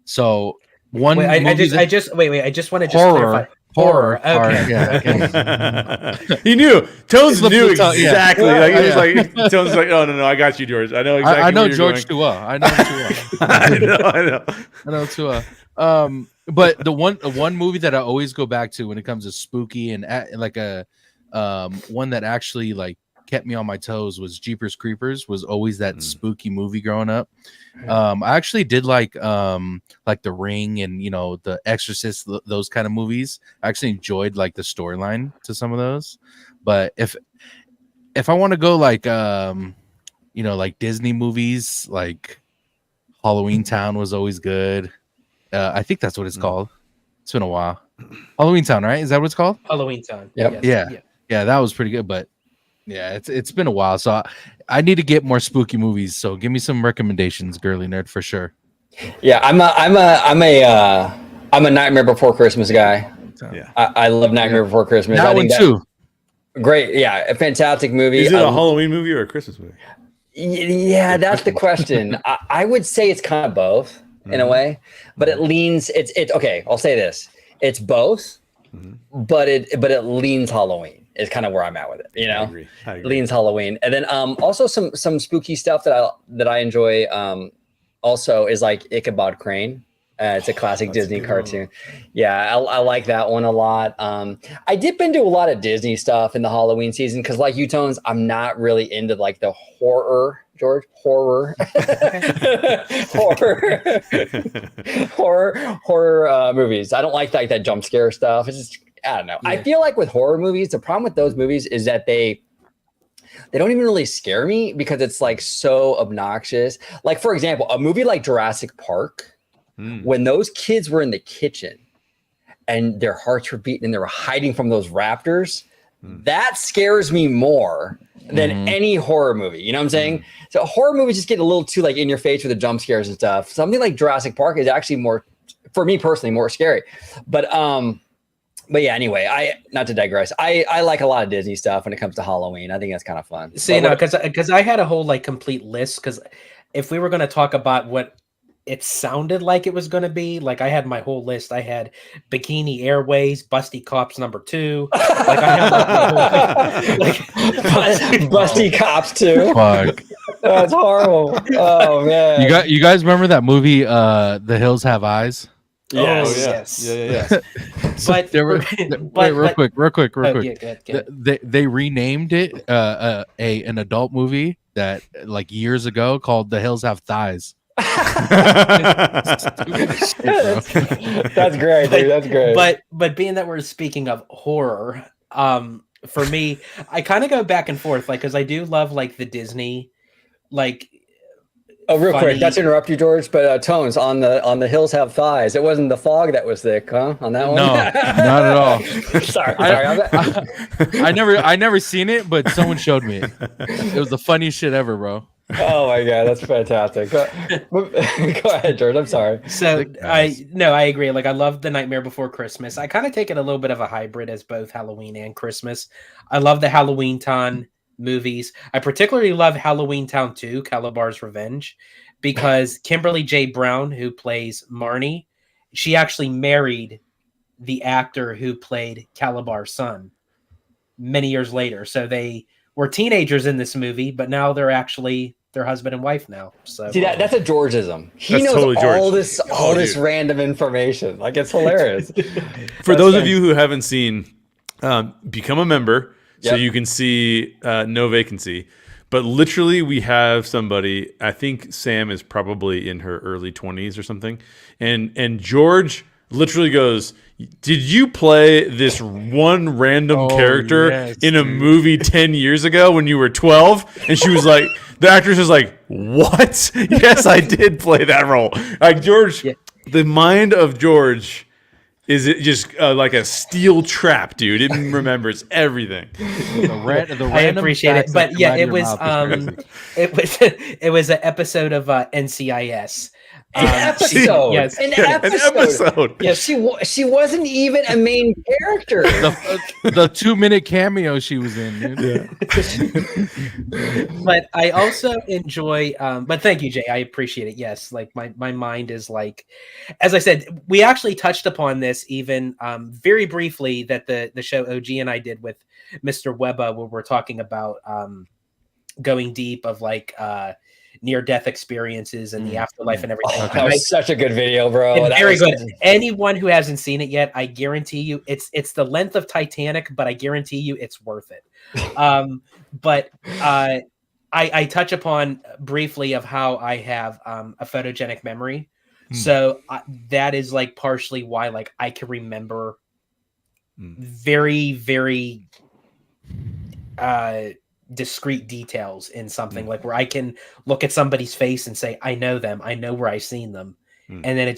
So I just want to clarify. Horror. Okay. He knew. Tones knew exactly. He was like, Tones was like, oh no, I got you, George. I know exactly. I know George too well. I know too well. I know too well. But the one movie that I always go back to when it comes to spooky and like a one that actually kept me on my toes was Jeepers Creepers. Was always that spooky movie growing up. I actually did like The Ring and The Exorcist, those kind of movies. I actually enjoyed the storyline to some of those. But if I want to go like Disney movies, like Halloween Town was always good. I think that's what it's called. It's been a while. Halloween Town, right? Is that what it's called? Halloween Town. Yep. Yes. Yeah, that was pretty good. But yeah, it's been a while, so I need to get more spooky movies. So give me some recommendations, girly nerd, for sure. Yeah, I'm a Nightmare Before Christmas guy. Yeah, I love Nightmare Before Christmas. That one too. Great, yeah, a fantastic movie. Is it a Halloween movie or a Christmas movie? Yeah, that's the question. I would say it's kind of both in a way, but it leans. It's okay. I'll say this: it's both, but it leans Halloween. Is kind of where I'm at with it. I agree. Leans Halloween, and then also some spooky stuff that I enjoy. Also is like Ichabod Crane. It's a classic Disney cartoon. Yeah, I like that one a lot. I dip into a lot of Disney stuff in the Halloween season because, like you, Tones, I'm not really into the horror. George, horror movies. I don't like that jump scare stuff. It's just, I don't know. Yeah. I feel like with horror movies, the problem with those movies is that they don't even really scare me because it's so obnoxious. Like, for example, a movie like Jurassic Park, when those kids were in the kitchen and their hearts were beating and they were hiding from those raptors, that scares me more than any horror movie. You know what I'm saying? So horror movies just get a little too in your face with the jump scares and stuff. Something like Jurassic Park is actually more, for me personally, more scary. But But yeah, anyway, not to digress. I like a lot of Disney stuff when it comes to Halloween. I think that's kind of fun. See, no, because I had a whole like complete list. Because if we were going to talk about what it sounded like it was going to be, like I had my whole list. I had Bikini Airways, Busty Cops #2. Like I had like Busty Cops 2. Fuck. That's horrible. Oh man. You guys remember that movie The Hills Have Eyes? Yes. Oh, yes. Yeah. But wait, real quick. Yeah. They renamed it an adult movie that like years ago called The Hills Have Thighs. That's great, dude. That's great. But being that we're speaking of horror, for me, I kind of go back and forth, like, because I do love like the Disney, like. Oh, real quick, not to interrupt you, George, but Tones, on the Hills Have Thighs. It wasn't the fog that was thick, huh? On that one? No, not at all. sorry. I never seen it, but someone showed me it. It was the funniest shit ever, bro. Oh my god, that's fantastic. Go ahead, George. I'm sorry. So I agree. Like I love The Nightmare Before Christmas. I kind of take it a little bit of a hybrid as both Halloween and Christmas. I love the Halloween Town movies. I particularly love Halloween Town 2, Calabar's Revenge, because Kimberly J. Brown, who plays Marnie, she actually married the actor who played Calabar's son many years later. So they were teenagers in this movie, but now they're actually their husband and wife now. So see that's a Georgeism. He That's knows totally all George. this random information. Like it's hilarious. For those of you who haven't seen, become a member so Yep. you can see No Vacancy. But literally, we have somebody. I think Sam is probably in her early 20s or something, and George literally goes, "Did you play this one random character in a movie 10 years ago when you were 12?" And she was like, the actress was like, "What? Yes, I did play that role." Like George, the mind of George is it just like a steel trap, dude. It remembers everything. I appreciate it, but yeah, it was an episode of NCIS. An episode. Yes. An episode. Yeah, she wasn't even a main character. The 2-minute cameo she was in, dude. Yeah. But I also enjoy but thank you, Jay. I appreciate it. Yes, like my mind is like, as I said, we actually touched upon this even very briefly that the show OG and I did with Mr. Webba, where we're talking about going deep of like near-death experiences and the afterlife and everything. That was such a good video, bro. Very good. Anyone who hasn't seen it yet, I guarantee you, it's the length of Titanic, but I guarantee you it's worth it. But I touch upon briefly of how I have a photogenic memory. So that is like partially why like I can remember very, very discrete details in something, like where I can look at somebody's face and say, I know them, I know where I've seen them. And then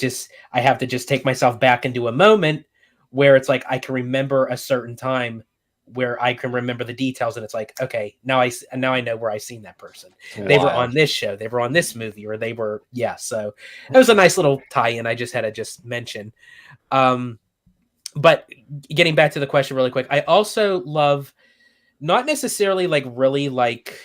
I have to just take myself back into a moment where it's like I can remember a certain time where I can remember the details, and it's like, okay, now I know where I've seen that person. Wow. They were on this show, they were on this movie, or they were so it was a nice little tie-in I just had to just mention. But getting back to the question really quick, I also love not necessarily like really like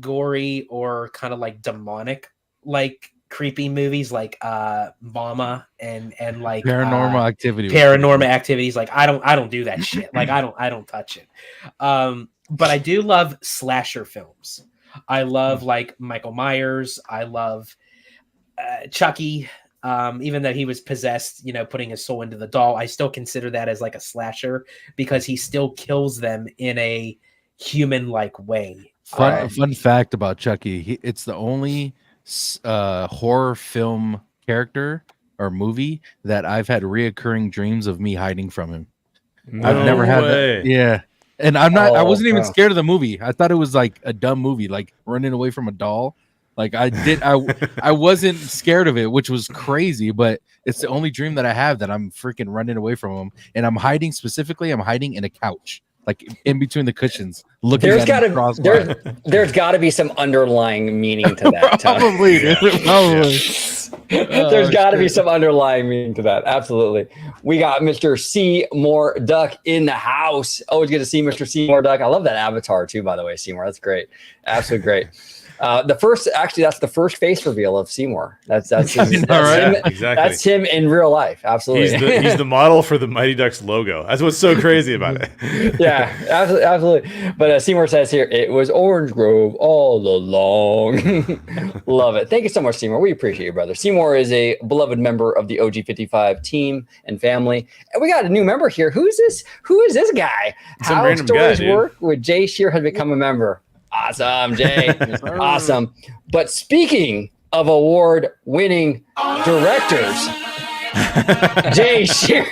gory or kind of like demonic, like creepy movies like Mama and like Paranormal Activities. Like I don't do that shit. Like I don't touch it. But I do love slasher films. I love like Michael Myers. I love Chucky. Even though he was possessed, putting his soul into the doll, I still consider that as like a slasher because he still kills them in a human-like way. Fun fact about Chucky: it's the only horror film character or movie that I've had reoccurring dreams of me hiding from him. I've never had that. Yeah, and I wasn't even scared of the movie. I thought it was like a dumb movie, like running away from a doll. Like I wasn't scared of it, which was crazy, but it's the only dream that I have that I'm freaking running away from him. And I'm hiding in a couch, like in between the cushions, looking there's at there's got to be some underlying meaning to that. Probably. There's got to be shit. some underlying meaning to that. Absolutely. We got Mr. Seymour Duck in the house. Always good to see Mr. Seymour Duck. I love that avatar too, by the way, Seymour. That's great. Absolutely great. That's the first face reveal of Seymour. That's him, exactly. That's him in real life. Absolutely. He's the model for the Mighty Ducks logo. That's what's so crazy about it. Yeah, absolutely. But Seymour says here, it was Orange Grove all along. Love it. Thank you so much, Seymour. We appreciate you, brother. Seymour is a beloved member of the OG55 team and family. And we got a new member here. Who is this guy? Some How random stories guy, dude. work with Jay Sherer has become a member. Awesome, Jay. Awesome. But speaking of award-winning directors, Jay Sherer.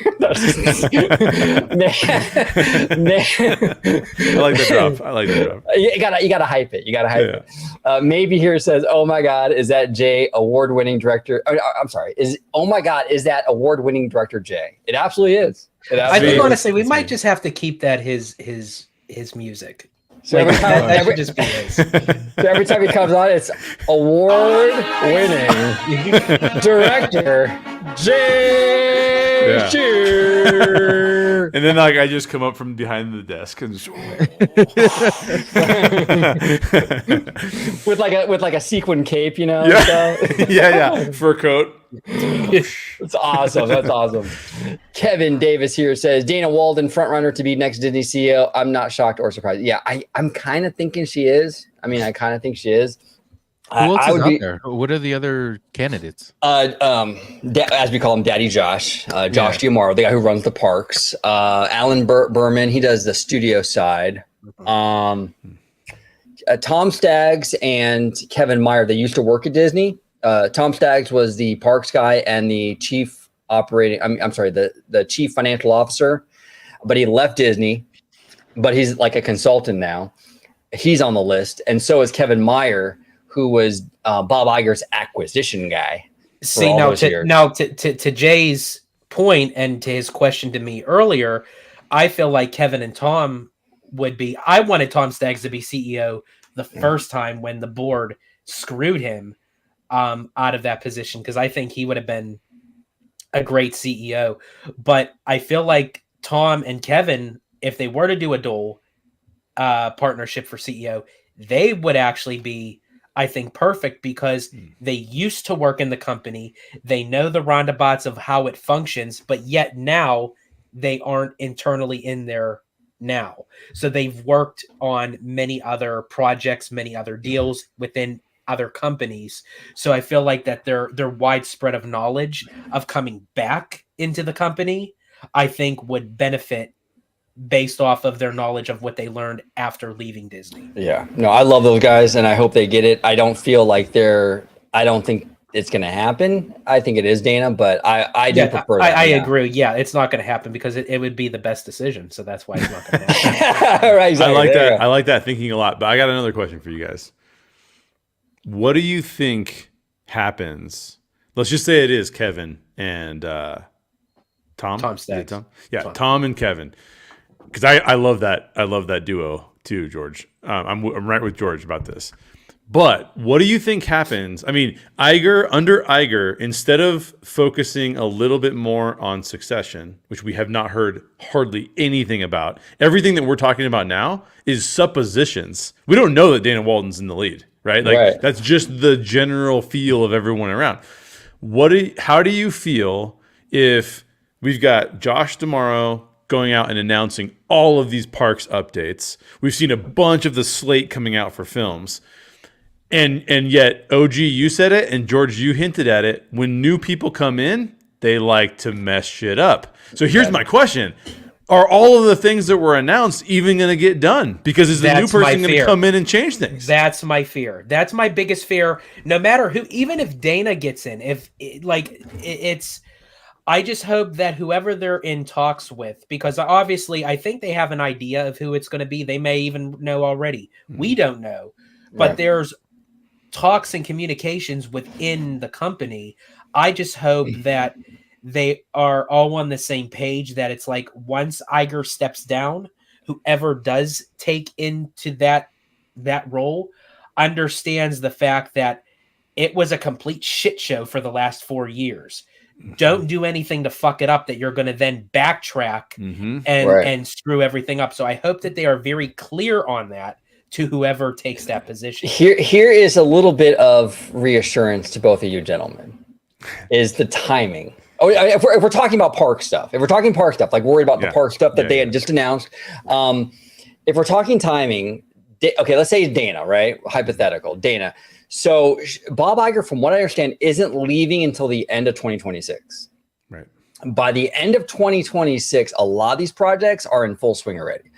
I like the drop. You gotta hype it. It. Maybe here it says, "Oh my God, is that Jay award-winning director?" I'm sorry. Oh my God, is that award-winning director Jay? It absolutely is. I think honestly, we might just have to keep that his music. So like, that should just be his. So every time he comes on, it's award-winning director Jay Sherer. And then like I just come up from behind the desk and just, with like a sequin cape, you know. yeah, yeah, fur coat. That's awesome. That's awesome. Kevin Davis here says Dana Walden frontrunner to be next Disney CEO. I'm not shocked or surprised. Yeah, I'm kind of thinking she is. I mean, I kind of think she is. Who else is out there? What are the other candidates? As we call him, Daddy Josh, Josh Giamaro, the guy who runs the parks. Alan Berman, he does the studio side. Tom Staggs and Kevin Meyer, they used to work at Disney. Tom Staggs was the parks guy and the chief the chief financial officer, but he left Disney, but he's like a consultant now. He's on the list. And so is Kevin Meyer, who was Bob Iger's acquisition guy. See, now to Jay's point and to his question to me earlier, I feel like Kevin and Tom I wanted Tom Staggs to be CEO the first time when the board screwed him out of that position, because I think he would have been a great CEO. But I feel like Tom and Kevin, if they were to do a dual partnership for CEO, they would actually be, I think, perfect, because they used to work in the company. They know the roundabouts of how it functions, but yet now they aren't internally in there now. So they've worked on many other projects, many other deals within other companies. So I feel like that their widespread of knowledge of coming back into the company, I think, would benefit based off of their knowledge of what they learned after leaving Disney. Yeah, no, I love those guys and I hope they get it. I don't feel like I don't think it's going to happen. I think it is Dana, but I do prefer that. I agree. Yeah, it's not going to happen because it would be the best decision. So that's why it's not going to happen. Right, exactly. I like that. I like that thinking a lot, but I got another question for you guys. What do you think happens? Let's just say it is Kevin and Tom. Tom Staggs. Tom? Yeah, Tom and Kevin. Because I love that. I love that duo too, George. I'm right with George about this. But what do you think happens? I mean, under Iger, instead of focusing a little bit more on succession, which we have not heard hardly anything about, everything that we're talking about now is suppositions. We don't know that Dana Walden's in the lead, right? Like that's just the general feel of everyone around. How do you feel if we've got Josh tomorrow going out and announcing all of these parks updates? We've seen a bunch of the slate coming out for films. And yet, OG, you said it, and George, you hinted at it. When new people come in, they like to mess shit up. So here's my question. Are all of the things that were announced even going to get done? Because is the new person going to come in and change things? That's my fear. That's my biggest fear. No matter who, even if Dana gets in, I just hope that whoever they're in talks with, because obviously I think they have an idea of who it's going to be. They may even know already. We don't know. But there's talks and communications within the company. I just hope that they are all on the same page, that it's like once Iger steps down, whoever does take into that role understands the fact that it was a complete shit show for the last 4 years. Don't do anything to fuck it up that you're going to then backtrack and screw everything up. So I hope that they are very clear on that to whoever takes that position. Here is a little bit of reassurance to both of you gentlemen, is the timing. Oh, if we're talking about park stuff, like worried about the park stuff that they had just announced. If we're talking timing, okay, let's say Dana, right? Hypothetical, Dana. So Bob Iger, from what I understand, isn't leaving until the end of 2026. Right. By the end of 2026, a lot of these projects are in full swing already.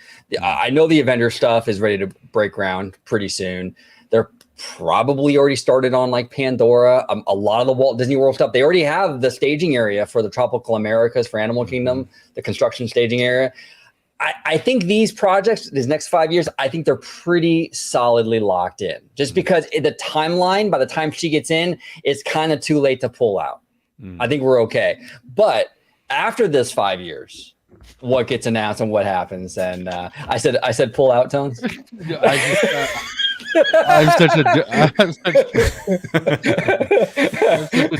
I know the Avengers stuff is ready to break ground pretty soon. They're probably already started on like Pandora. A lot of the Walt Disney World stuff, they already have the staging area for the Tropical Americas, for Animal Kingdom, the construction staging area. I think these projects, these next 5 years, I think they're pretty solidly locked in. Just because the timeline, by the time she gets in, it's kind of too late to pull out. I think we're okay. But after this 5 years, what gets announced and what happens? And I said pull out, Tones. I'm such a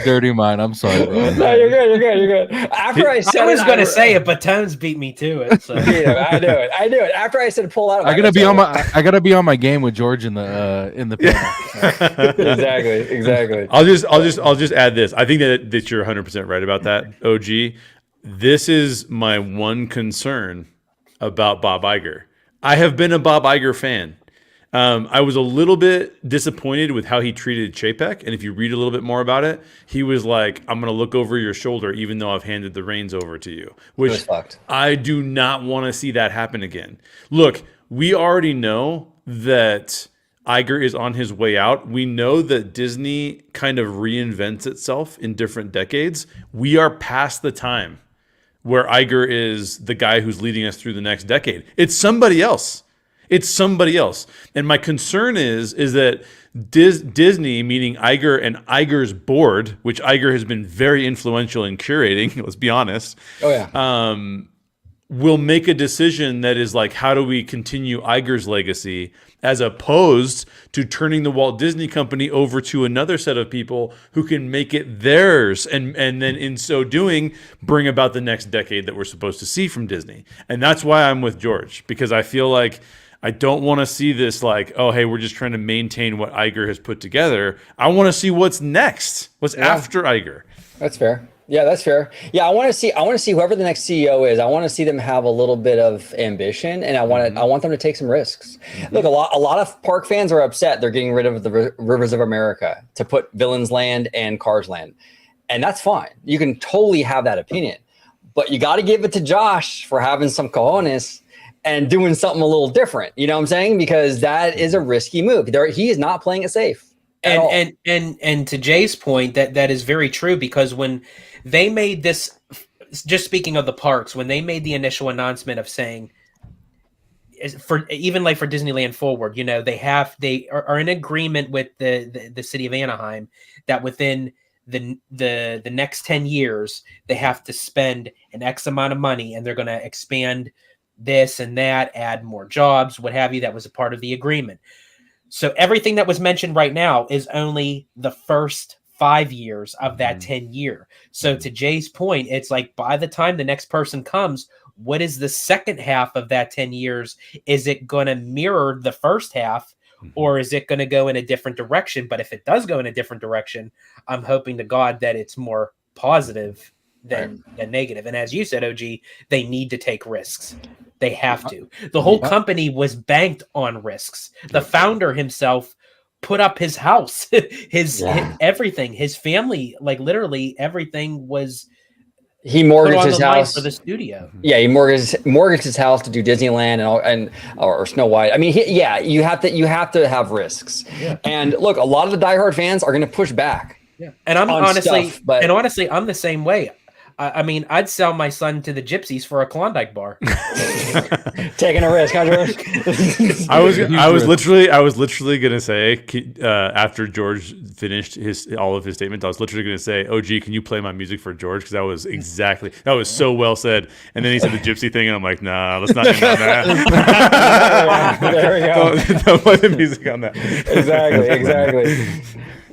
dirty mind. I'm sorry, bro. No, you're good. After I said, I was going to say it, but Tones beat me to it. So. I knew it. After I said pull out, I gotta be on my game with George in the panel. Exactly. I'll just add this. I think that you're 100% right about that, OG. This is my one concern about Bob Iger. I have been a Bob Iger fan. I was a little bit disappointed with how he treated Chapek. And if you read a little bit more about it, he was like, I'm going to look over your shoulder, even though I've handed the reins over to you, which I do not want to see that happen again. Look, we already know that Iger is on his way out. We know that Disney kind of reinvents itself in different decades. We are past the time where Iger is the guy who's leading us through the next decade. It's somebody else. And my concern is that Disney, meaning Iger and Iger's board, which Iger has been very influential in curating, let's be honest. Oh, yeah. Will make a decision that is like, how do we continue Iger's legacy, as opposed to turning the Walt Disney Company over to another set of people who can make it theirs, and then in so doing, bring about the next decade that we're supposed to see from Disney. And that's why I'm with George, because I feel like I don't want to see this like, oh, hey, we're just trying to maintain what Iger has put together. I want to see what's next, what's after Iger. That's fair. Yeah, that's fair. Yeah, I want to see whoever the next CEO is. I want to see them have a little bit of ambition, and I want them to take some risks. Look, a lot of park fans are upset they're getting rid of the Rivers of America to put Villains Land and Cars Land, and that's fine. You can totally have that opinion, but you got to give it to Josh for having some cojones and doing something a little different. You know what I'm saying? Because that is a risky move. He is not playing it safe. And to Jay's point, that is very true, because when they made this, just speaking of the parks, when they made the initial announcement of saying, for even like for Disneyland Forward, you know, they are in agreement with the city of Anaheim that within the next 10 years they have to spend an X amount of money, and they're going to expand this and that, add more jobs, what have you. That was a part of the agreement. So everything that was mentioned right now is only the first 5 years of that 10-year. So to Jay's point, it's like by the time the next person comes, what is the second half of that 10 years? Is it going to mirror the first half, or is it going to go in a different direction? But if it does go in a different direction, I'm hoping to God that it's more positive than negative. And as you said, OG, they need to take risks. They have to. The whole company was banked on risks. The founder himself put up his house, his everything, his family, like literally everything was. He mortgaged his house for the studio. Yeah, he mortgaged his house to do Disneyland or Snow White. I mean, you have to have risks. Yeah. And look, a lot of the diehard fans are going to push back. Yeah, and I'm honestly, I'm the same way. I mean, I'd sell my son to the Gypsies for a Klondike bar. Taking a risk, huh, George? I was literally gonna say after George finished all of his statements, I was literally gonna say, "OG, can you play my music for George?" Because that was so well said. And then he said the Gypsy thing, and I'm like, "Nah, let's not end on that." There we go. Don't play the music on that. Exactly.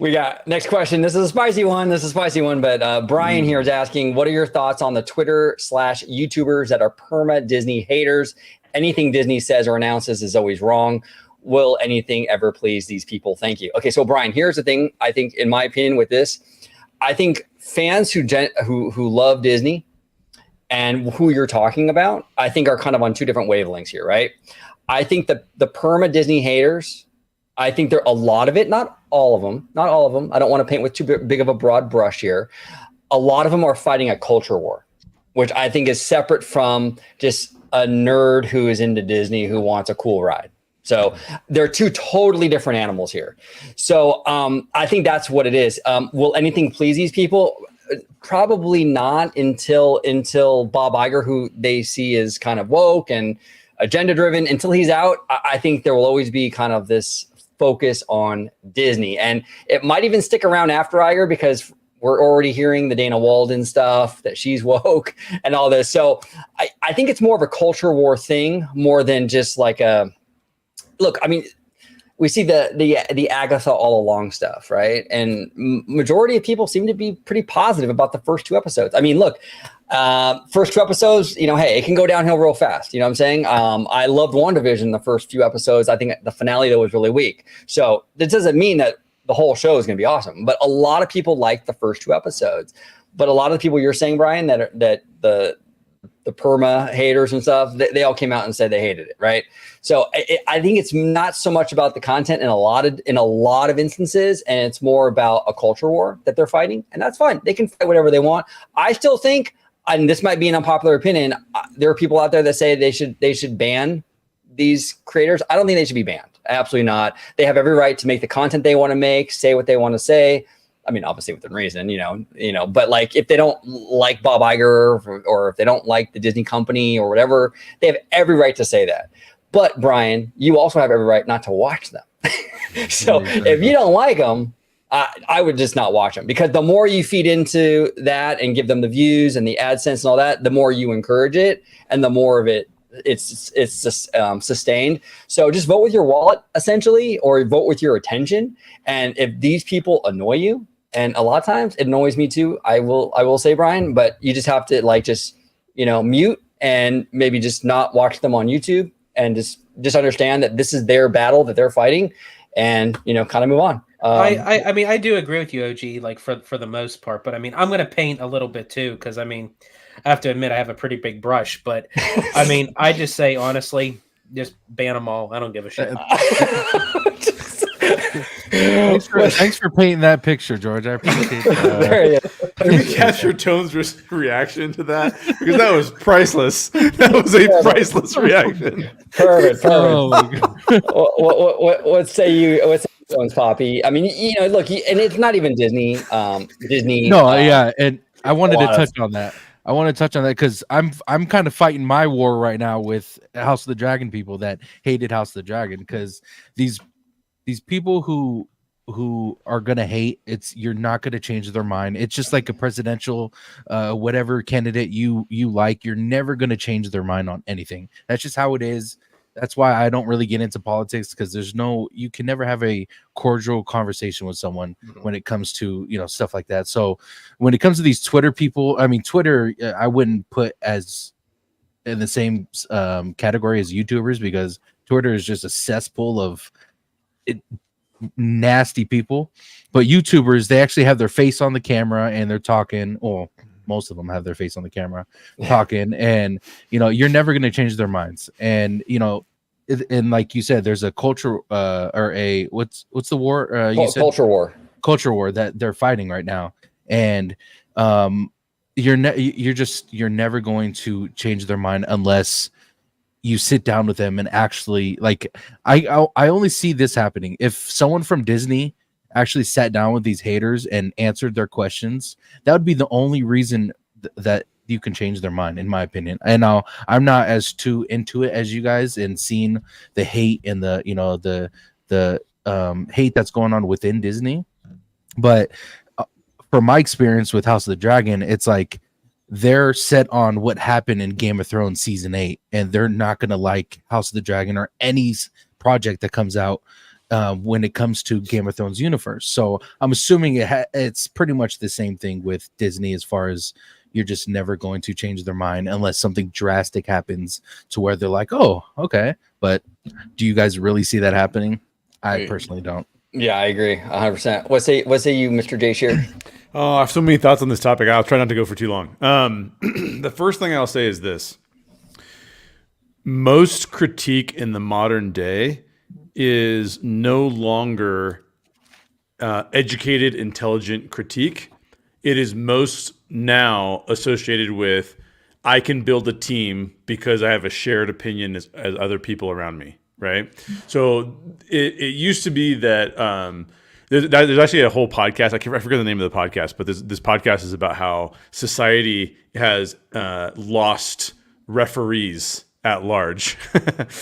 We got next question. This is a spicy one. But Brian here is asking, what are your thoughts on the Twitter/YouTubers that are perma Disney haters? Anything Disney says or announces is always wrong. Will anything ever please these people? Thank you. Okay, so Brian, here's the thing. I think, in my opinion, with this, I think fans who love Disney and who you're talking about, I think are kind of on two different wavelengths here, right? I think the perma Disney haters, I think there are a lot of it, not all of them. I don't want to paint with too big of a broad brush here. A lot of them are fighting a culture war, which I think is separate from just a nerd who is into Disney who wants a cool ride. So they're two totally different animals here. So I think that's what it is. Will anything please these people? Probably not until Bob Iger, who they see as kind of woke and agenda driven, until he's out. I think there will always be kind of this focus on Disney, and it might even stick around after Iger, because we're already hearing the Dana Walden stuff, that she's woke and all this. So I think it's more of a culture war thing more than just like a look. I mean, we see the Agatha all along stuff, right? And majority of people seem to be pretty positive about the first 2 episodes. I mean, look, first 2 episodes, hey, it can go downhill real fast. You know what I'm saying? I loved WandaVision the first few episodes. I think the finale though was really weak. So this doesn't mean that the whole show is going to be awesome, but a lot of people like the first 2 episodes. But a lot of the people you're saying, Brian, that the perma haters and stuff, they all came out and said they hated it, right? So I think it's not so much about the content in a lot of instances, and it's more about a culture war that they're fighting, and that's fine. They can fight whatever they want. I still think, and this might be an unpopular opinion, there are people out there that say they should ban these creators. I don't think they should be banned. Absolutely not. They have every right to make the content they want to make, say what they want to say. I mean, obviously within reason, but like if they don't like Bob Iger or if they don't like the Disney company or whatever, they have every right to say that. But Brian, you also have every right not to watch them. So if you don't like them, I would just not watch them, because the more you feed into that and give them the views and the AdSense and all that, the more you encourage it and the more of it's sustained. So just vote with your wallet essentially, or vote with your attention. And if these people annoy you, and a lot of times it annoys me too, I will say, Brian, but you just have to mute and maybe just not watch them on YouTube, and just understand that this is their battle that they're fighting, and kind of move on. I mean, I do agree with you, OG, like for the most part, but I mean, I'm going to paint a little bit too, because I mean, I have to admit I have a pretty big brush, but I mean, I just say honestly, just ban them all. I don't give a shit. Thanks for painting that picture, George. I appreciate that. Can we capture Tone's reaction to that? Because that was priceless. That was a priceless reaction. Perfect. Oh, What say you, Tones Poppy? I mean, look, and it's not even Disney. Disney. No, yeah, and I wanted to touch on that. Because I'm kind of fighting my war right now with House of the Dragon people that hated House of the Dragon, because these people who are gonna hate, you're not gonna change their mind. It's just like a presidential whatever candidate you like, you're never gonna change their mind on anything. That's just how it is. That's why I don't really get into politics, because you can never have a cordial conversation with someone when it comes to stuff like that. So when it comes to these Twitter people, I mean, Twitter I wouldn't put as in the same category as YouTubers, because Twitter is just a cesspool of nasty people. But YouTubers, they actually have their face on the camera and they're talking. Well, most of them have their face on the camera talking, and you're never going to change their minds. And and like you said, there's a culture or a what's the war you said? Culture war that they're fighting right now. And you're never going to change their mind unless you sit down with them and actually, like, I only see this happening if someone from Disney actually sat down with these haters and answered their questions. That would be the only reason that you can change their mind, in my opinion. And now I'm not as too into it as you guys, and seeing the hate and the hate that's going on within Disney. But from my experience with House of the Dragon, it's like they're set on what happened in Game of Thrones season 8, and they're not going to like House of the Dragon or any project that comes out when it comes to Game of Thrones universe. So I'm assuming it's pretty much the same thing with Disney, as far as you're just never going to change their mind unless something drastic happens to where they're like, oh, okay. But do you guys really see that happening? I personally don't. Yeah, I agree 100%. What say you, Mr. J. Sheer? Oh, I have so many thoughts on this topic. I'll try not to go for too long. The first thing I'll say is this. Most critique in the modern day is no longer educated, intelligent critique. It is most now associated with, I can build a team because I have a shared opinion as other people around me, right? So it used to be that there's actually a whole podcast. I forget the name of the podcast, but this podcast is about how society has lost referees at large.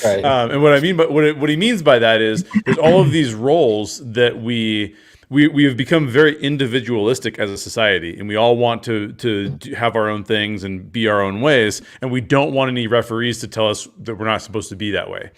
Right. And what I mean, but what he means by that is there's all of these roles that we have become very individualistic as a society, and we all want to have our own things and be our own ways, and we don't want any referees to tell us that we're not supposed to be that way.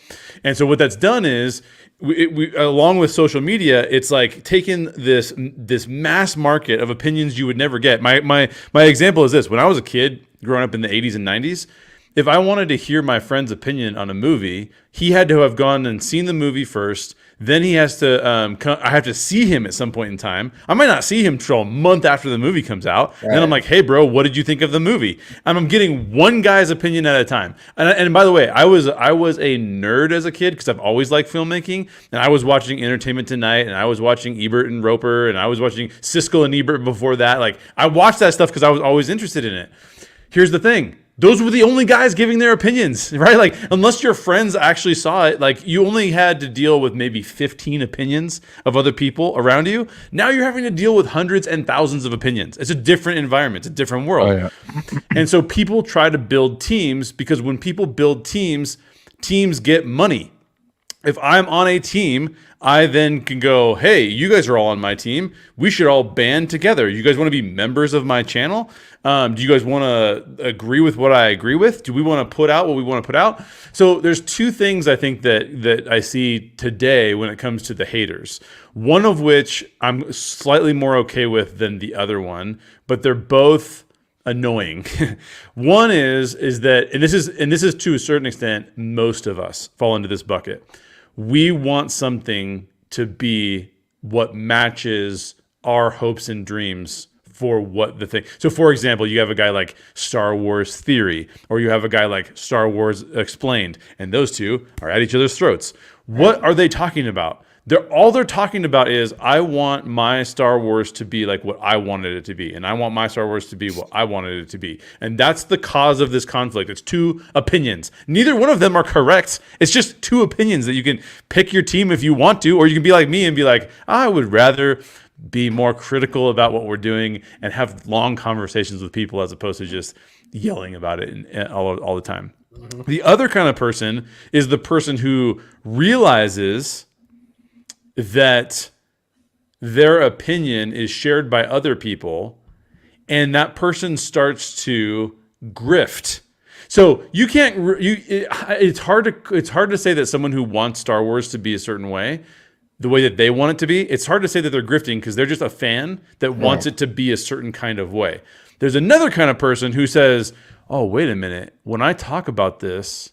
And so what that's done is, we along with social media, it's like taken this mass market of opinions you would never get. My example is this: when I was a kid growing up in the 80s and 90s, if I wanted to hear my friend's opinion on a movie, he had to have gone and seen the movie first. Then he has to, I have to see him at some point in time. I might not see him till a month after the movie comes out. Right. And then I'm like, hey, bro, what did you think of the movie? And I'm getting one guy's opinion at a time. And by the way, I was a nerd as a kid because I've always liked filmmaking. And I was watching Entertainment Tonight, and I was watching Ebert and Roper, and I was watching Siskel and Ebert before that. Like, I watched that stuff because I was always interested in it. Here's the thing. Those were the only guys giving their opinions, right? Like, unless your friends actually saw it, like, you only had to deal with maybe 15 opinions of other people around you. Now you're having to deal with hundreds and thousands of opinions. It's a different environment. It's a different world. Oh, yeah. And so people try to build teams, because when people build teams, teams get money. If I'm on a team, I then can go, hey, you guys are all on my team. We should all band together. You guys want to be members of my channel? Do you guys want to agree with what I agree with? Do we want to put out what we want to put out? So there's two things I think that I see today when it comes to the haters. One of which I'm slightly more okay with than the other one, but they're both annoying. One is that, and this is to a certain extent, most of us fall into this bucket. We want something to be what matches our hopes and dreams for what the thing. So, for example, you have a guy like Star Wars Theory, or you have a guy like Star Wars Explained, and those two are at each other's throats. What are they talking about? All they're talking about is, I want my Star Wars to be like what I wanted it to be, and I want my Star Wars to be what I wanted it to be. And that's the cause of this conflict. It's two opinions. Neither one of them are correct. It's just two opinions that you can pick your team if you want to, or you can be like me and be like, I would rather be more critical about what we're doing and have long conversations with people as opposed to just yelling about it all the time. Mm-hmm. The other kind of person is the person who realizes that their opinion is shared by other people, and that person starts to grift. So you can't. It's hard to say that someone who wants Star Wars to be a certain way, the way that they want it to be, it's hard to say that they're grifting because they're just a fan that wants it to be a certain kind of way. There's another kind of person who says, "Oh, wait a minute. When I talk about this,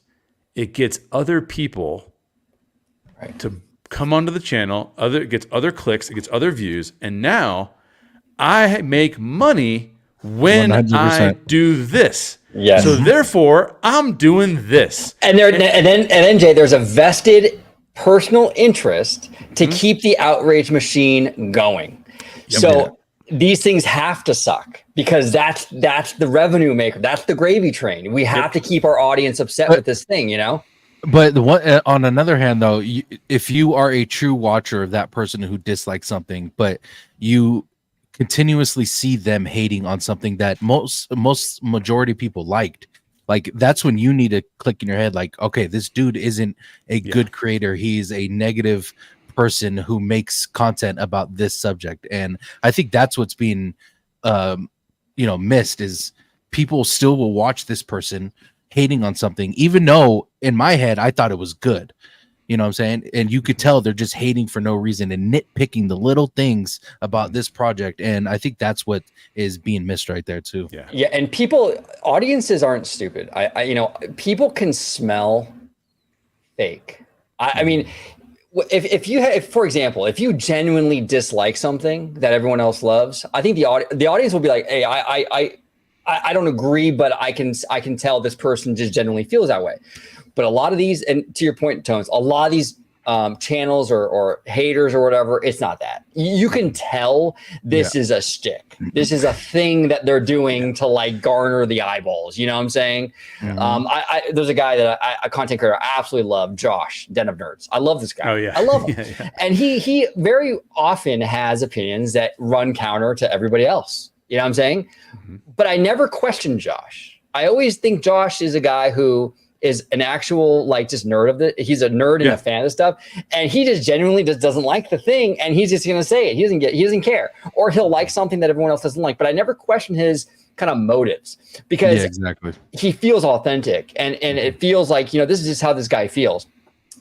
it gets other people to come onto the channel, it gets other clicks, it gets other views, and now I make money when 100%. I do this. Yes. So therefore, I'm doing this." And then Jay, there's a vested personal interest to keep the outrage machine going. Yep. So these things have to suck, because that's the revenue maker. That's the gravy train. We have to keep our audience upset with this thing, you know? But on another hand, though, if you are a true watcher of that person who dislikes something, but you continuously see them hating on something that most majority people liked, like, that's when you need to click in your head, like, okay, this dude isn't a good creator. He's a negative person who makes content about this subject. And I think that's what's being, missed, is people still will watch this person hating on something, even though in my head I thought it was good. You know what I'm saying? And you could tell they're just hating for no reason and nitpicking the little things about this project. And I think that's what is being missed right there too. Yeah, and audiences aren't stupid. People can smell fake. I mean, if for example, if you genuinely dislike something that everyone else loves, I think the audience will be like, hey, I don't agree, but I can tell this person just genuinely feels that way. But a lot of these, and to your point, Tones, a lot of these channels or haters or whatever, it's not that. You can tell this is a shtick. This is a thing that they're doing to like garner the eyeballs. You know what I'm saying? There's a guy that a content creator I absolutely love, Josh, Den of Nerds. I love this guy. Oh yeah, I love him. And he very often has opinions that run counter to everybody else. You know what I'm saying? But I never question Josh. I always think Josh is a guy who is an actual like just nerd of it. He's a nerd and a fan of stuff, and he just genuinely just doesn't like the thing, and he's just gonna say it. He doesn't care, or he'll like something that everyone else doesn't like. But I never question his kind of motives because he feels authentic, and it feels like this is just how this guy feels.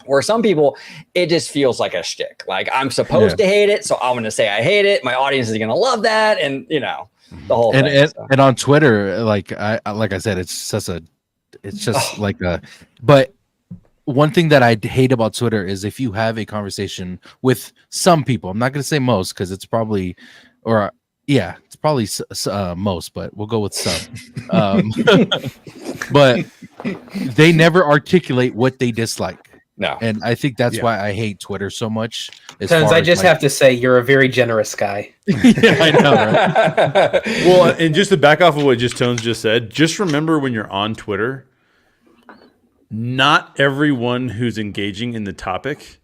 Where some people, it just feels like a shtick. Like I'm supposed to hate it, so I'm gonna say I hate it. My audience is gonna love that, and the whole thing. And on Twitter, like I said, it's just like a. But one thing that I hate about Twitter is if you have a conversation with some people. I'm not going to say most because it's probably, most, but we'll go with some. But they never articulate what they dislike. No, and I think that's why I hate Twitter so much. Tons, I just have to say you're a very generous guy. Yeah, I know. Right? Well, and just to back off of what Tones just said, just remember when you're on Twitter, not everyone who's engaging in the topic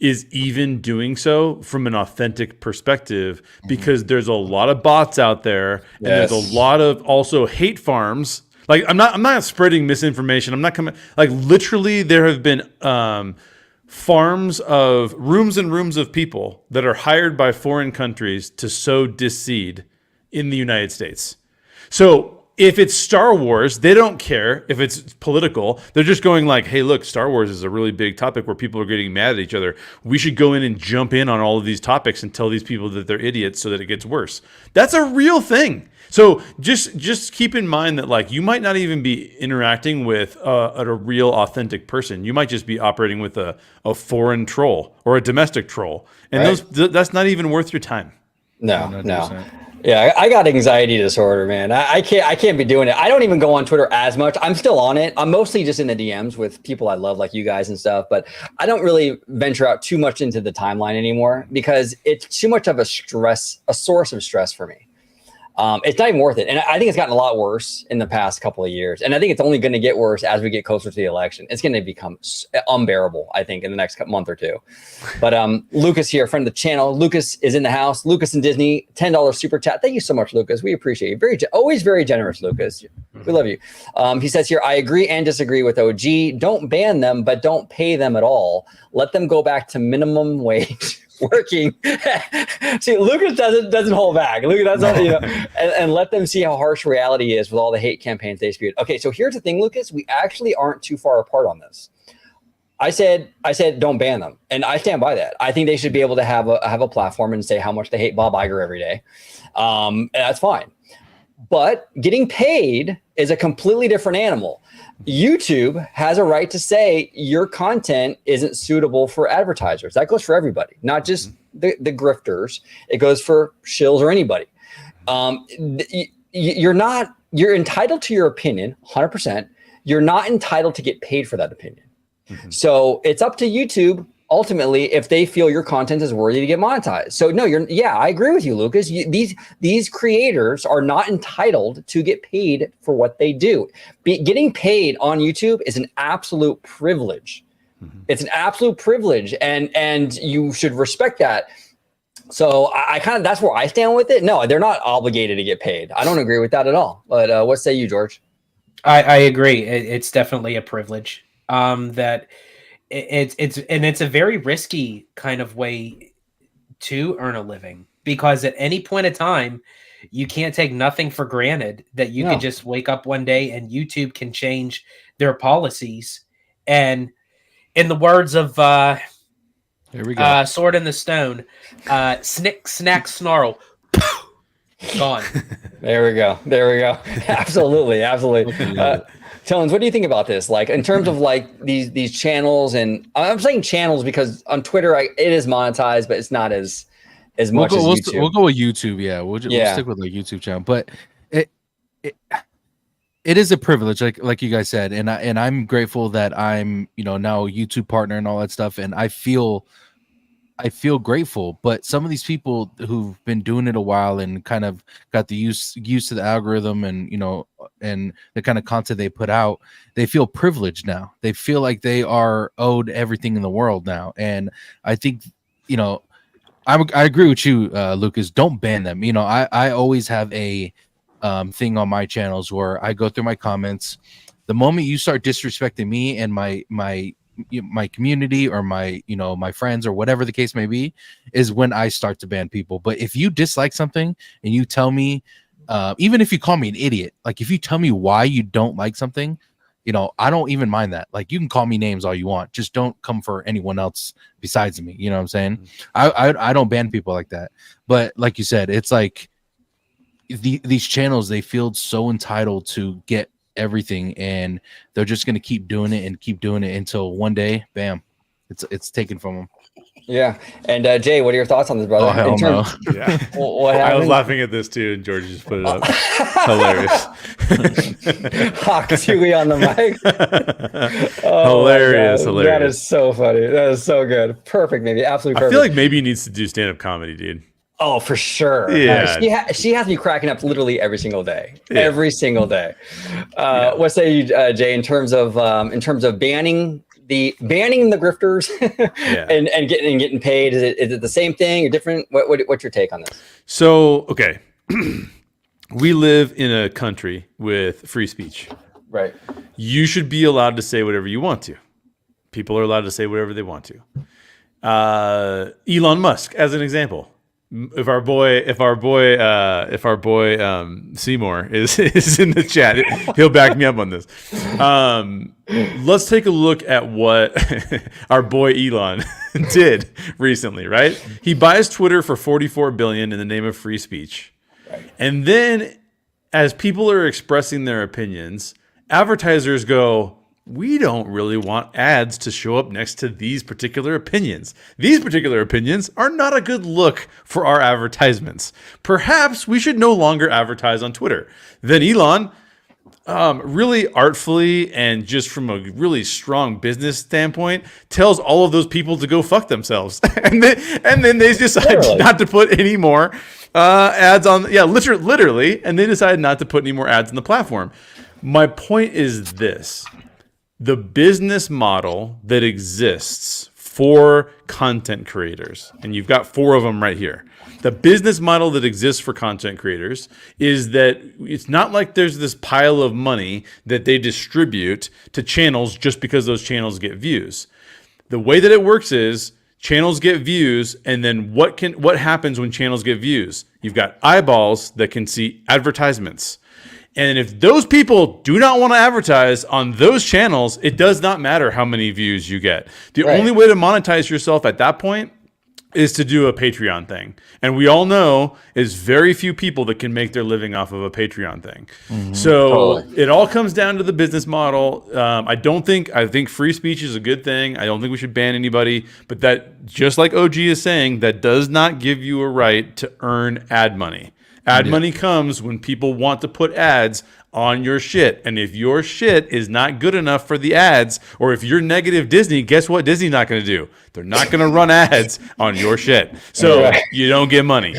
is even doing so from an authentic perspective, because there's a lot of bots out there, and there's a lot of also hate farms. Like I'm not spreading misinformation. I'm not coming. Like literally, there have been farms of rooms and rooms of people that are hired by foreign countries to sow disseed in the United States. So if it's Star Wars, they don't care if it's political. They're just going like, hey, look, Star Wars is a really big topic where people are getting mad at each other. We should go in and jump in on all of these topics and tell these people that they're idiots so that it gets worse. That's a real thing. So just keep in mind that like you might not even be interacting with a real authentic person. You might just be operating with a foreign troll or a domestic troll. And that's not even worth your time. No. Yeah, I got anxiety disorder, man. I can't be doing it. I don't even go on Twitter as much. I'm still on it. I'm mostly just in the DMs with people I love, like you guys and stuff. But I don't really venture out too much into the timeline anymore because it's too much of a source of stress for me. It's not even worth it. And I think it's gotten a lot worse in the past couple of years. And I think it's only going to get worse as we get closer to the election. It's going to become unbearable, I think, in the next month or two. But Lucas here, friend of the channel. Lucas is in the house. Lucas and Disney, $10 super chat. Thank you so much, Lucas. We appreciate you. Always very generous, Lucas. We love you. He says here, I agree and disagree with OG. Don't ban them, but don't pay them at all. Let them go back to minimum wage. Working. See, Lucas doesn't hold back. Lucas, and let them see how harsh reality is with all the hate campaigns they spewed. Okay, so here's the thing, Lucas. We actually aren't too far apart on this. I said don't ban them, and I stand by that. I think they should be able to have a platform and say how much they hate Bob Iger every day, and that's fine. But getting paid is a completely different animal. YouTube has a right to say your content isn't suitable for advertisers. That goes for everybody, not just the grifters. It goes for shills or anybody. You're entitled to your opinion, 100%. You're not entitled to get paid for that opinion. Mm-hmm. So it's up to YouTube ultimately if they feel your content is worthy to get monetized. So no, I agree with you, Lucas. These creators are not entitled to get paid for what they do. Getting paid on YouTube is an absolute privilege. Mm-hmm. It's an absolute privilege, and you should respect that. So I kind of, that's where I stand with it. No, they're not obligated to get paid. I don't agree with that at all. But what say you, George? I agree. It's definitely a privilege. That it's a very risky kind of way to earn a living, because at any point in time, you can't take nothing for granted that you can just wake up one day and YouTube can change their policies. And In the words of Here we go. Sword in the Stone, snick, snack, snarl. Gone. There we go. Absolutely. Tones, what do you think about this? Like in terms of like these channels, and I'm saying channels because on Twitter it is monetized, but it's not as much as YouTube. We'll go with YouTube. Yeah, we'll stick with like YouTube channel. But it is a privilege, like you guys said, and I'm grateful that I'm now a YouTube partner and all that stuff, and I feel grateful. But some of these people who've been doing it a while and kind of got the used to the algorithm and and the kind of content they put out, they feel privileged now. They feel like they are owed everything in the world now. And I think I agree with you, Lucas. Don't ban them. I always have a thing on my channels where I go through my comments. The moment you start disrespecting me and my community or my my friends or whatever the case may be, is when I start to ban people. But if you dislike something and you tell me, even if you call me an idiot, like if you tell me why you don't like something, I don't even mind that. Like you can call me names all you want, just don't come for anyone else besides me. You know what I'm saying? I don't ban people like that. But like you said, it's like these channels, they feel so entitled to get everything, and they're just going to keep doing it until one day, bam, it's taken from them. Yeah. And Jay, what are your thoughts on this, brother? Oh, hell no. Yeah. What I happened? was laughing at this too, and George just put it up. Hilarious. Hawk Huey on the mic. Hilarious. That is so funny. That is so good. Perfect, maybe. Absolutely perfect. I feel like maybe he needs to do stand-up comedy, dude. Oh, for sure. Yeah. She has me cracking up literally every single day. Yeah. Every single day. What say you, Jay, in terms of banning the grifters and getting paid? Is it the same thing or different? What's your take on this? So, okay. We live in a country with free speech. Right. You should be allowed to say whatever you want to. People are allowed to say whatever they want to. Elon Musk, as an example. If our boy Seymour is in the chat, he'll back me up on this. Let's take a look at what our boy Elon did recently. Right, he buys Twitter for $44 billion in the name of free speech, and then as people are expressing their opinions, advertisers go, we don't really want ads to show up next to these particular opinions. These particular opinions are not a good look for our advertisements. Perhaps we should no longer advertise on Twitter. Then Elon, really artfully and just from a really strong business standpoint, tells all of those people to go fuck themselves. and then they decide not to put any more ads on. Yeah, literally. And they decide not to put any more ads on the platform. My point is this. The business model that exists for content creators, and you've got 4 of them right here. The business model that exists for content creators is that it's not like there's this pile of money that they distribute to channels just because those channels get views. The way that it works is channels get views, and then what happens when channels get views? You've got eyeballs that can see advertisements. And if those people do not want to advertise on those channels, it does not matter how many views you get. The only way to monetize yourself at that point is to do a Patreon thing. And we all know is very few people that can make their living off of a Patreon thing. Mm-hmm. So it all comes down to the business model. I think free speech is a good thing. I don't think we should ban anybody. But that, just like OG is saying, that does not give you a right to earn ad money. Ad money comes when people want to put ads on your shit. And if your shit is not good enough for the ads, or if you're negative Disney, guess what Disney's not going to do? They're not going to run ads on your shit. So you don't get money.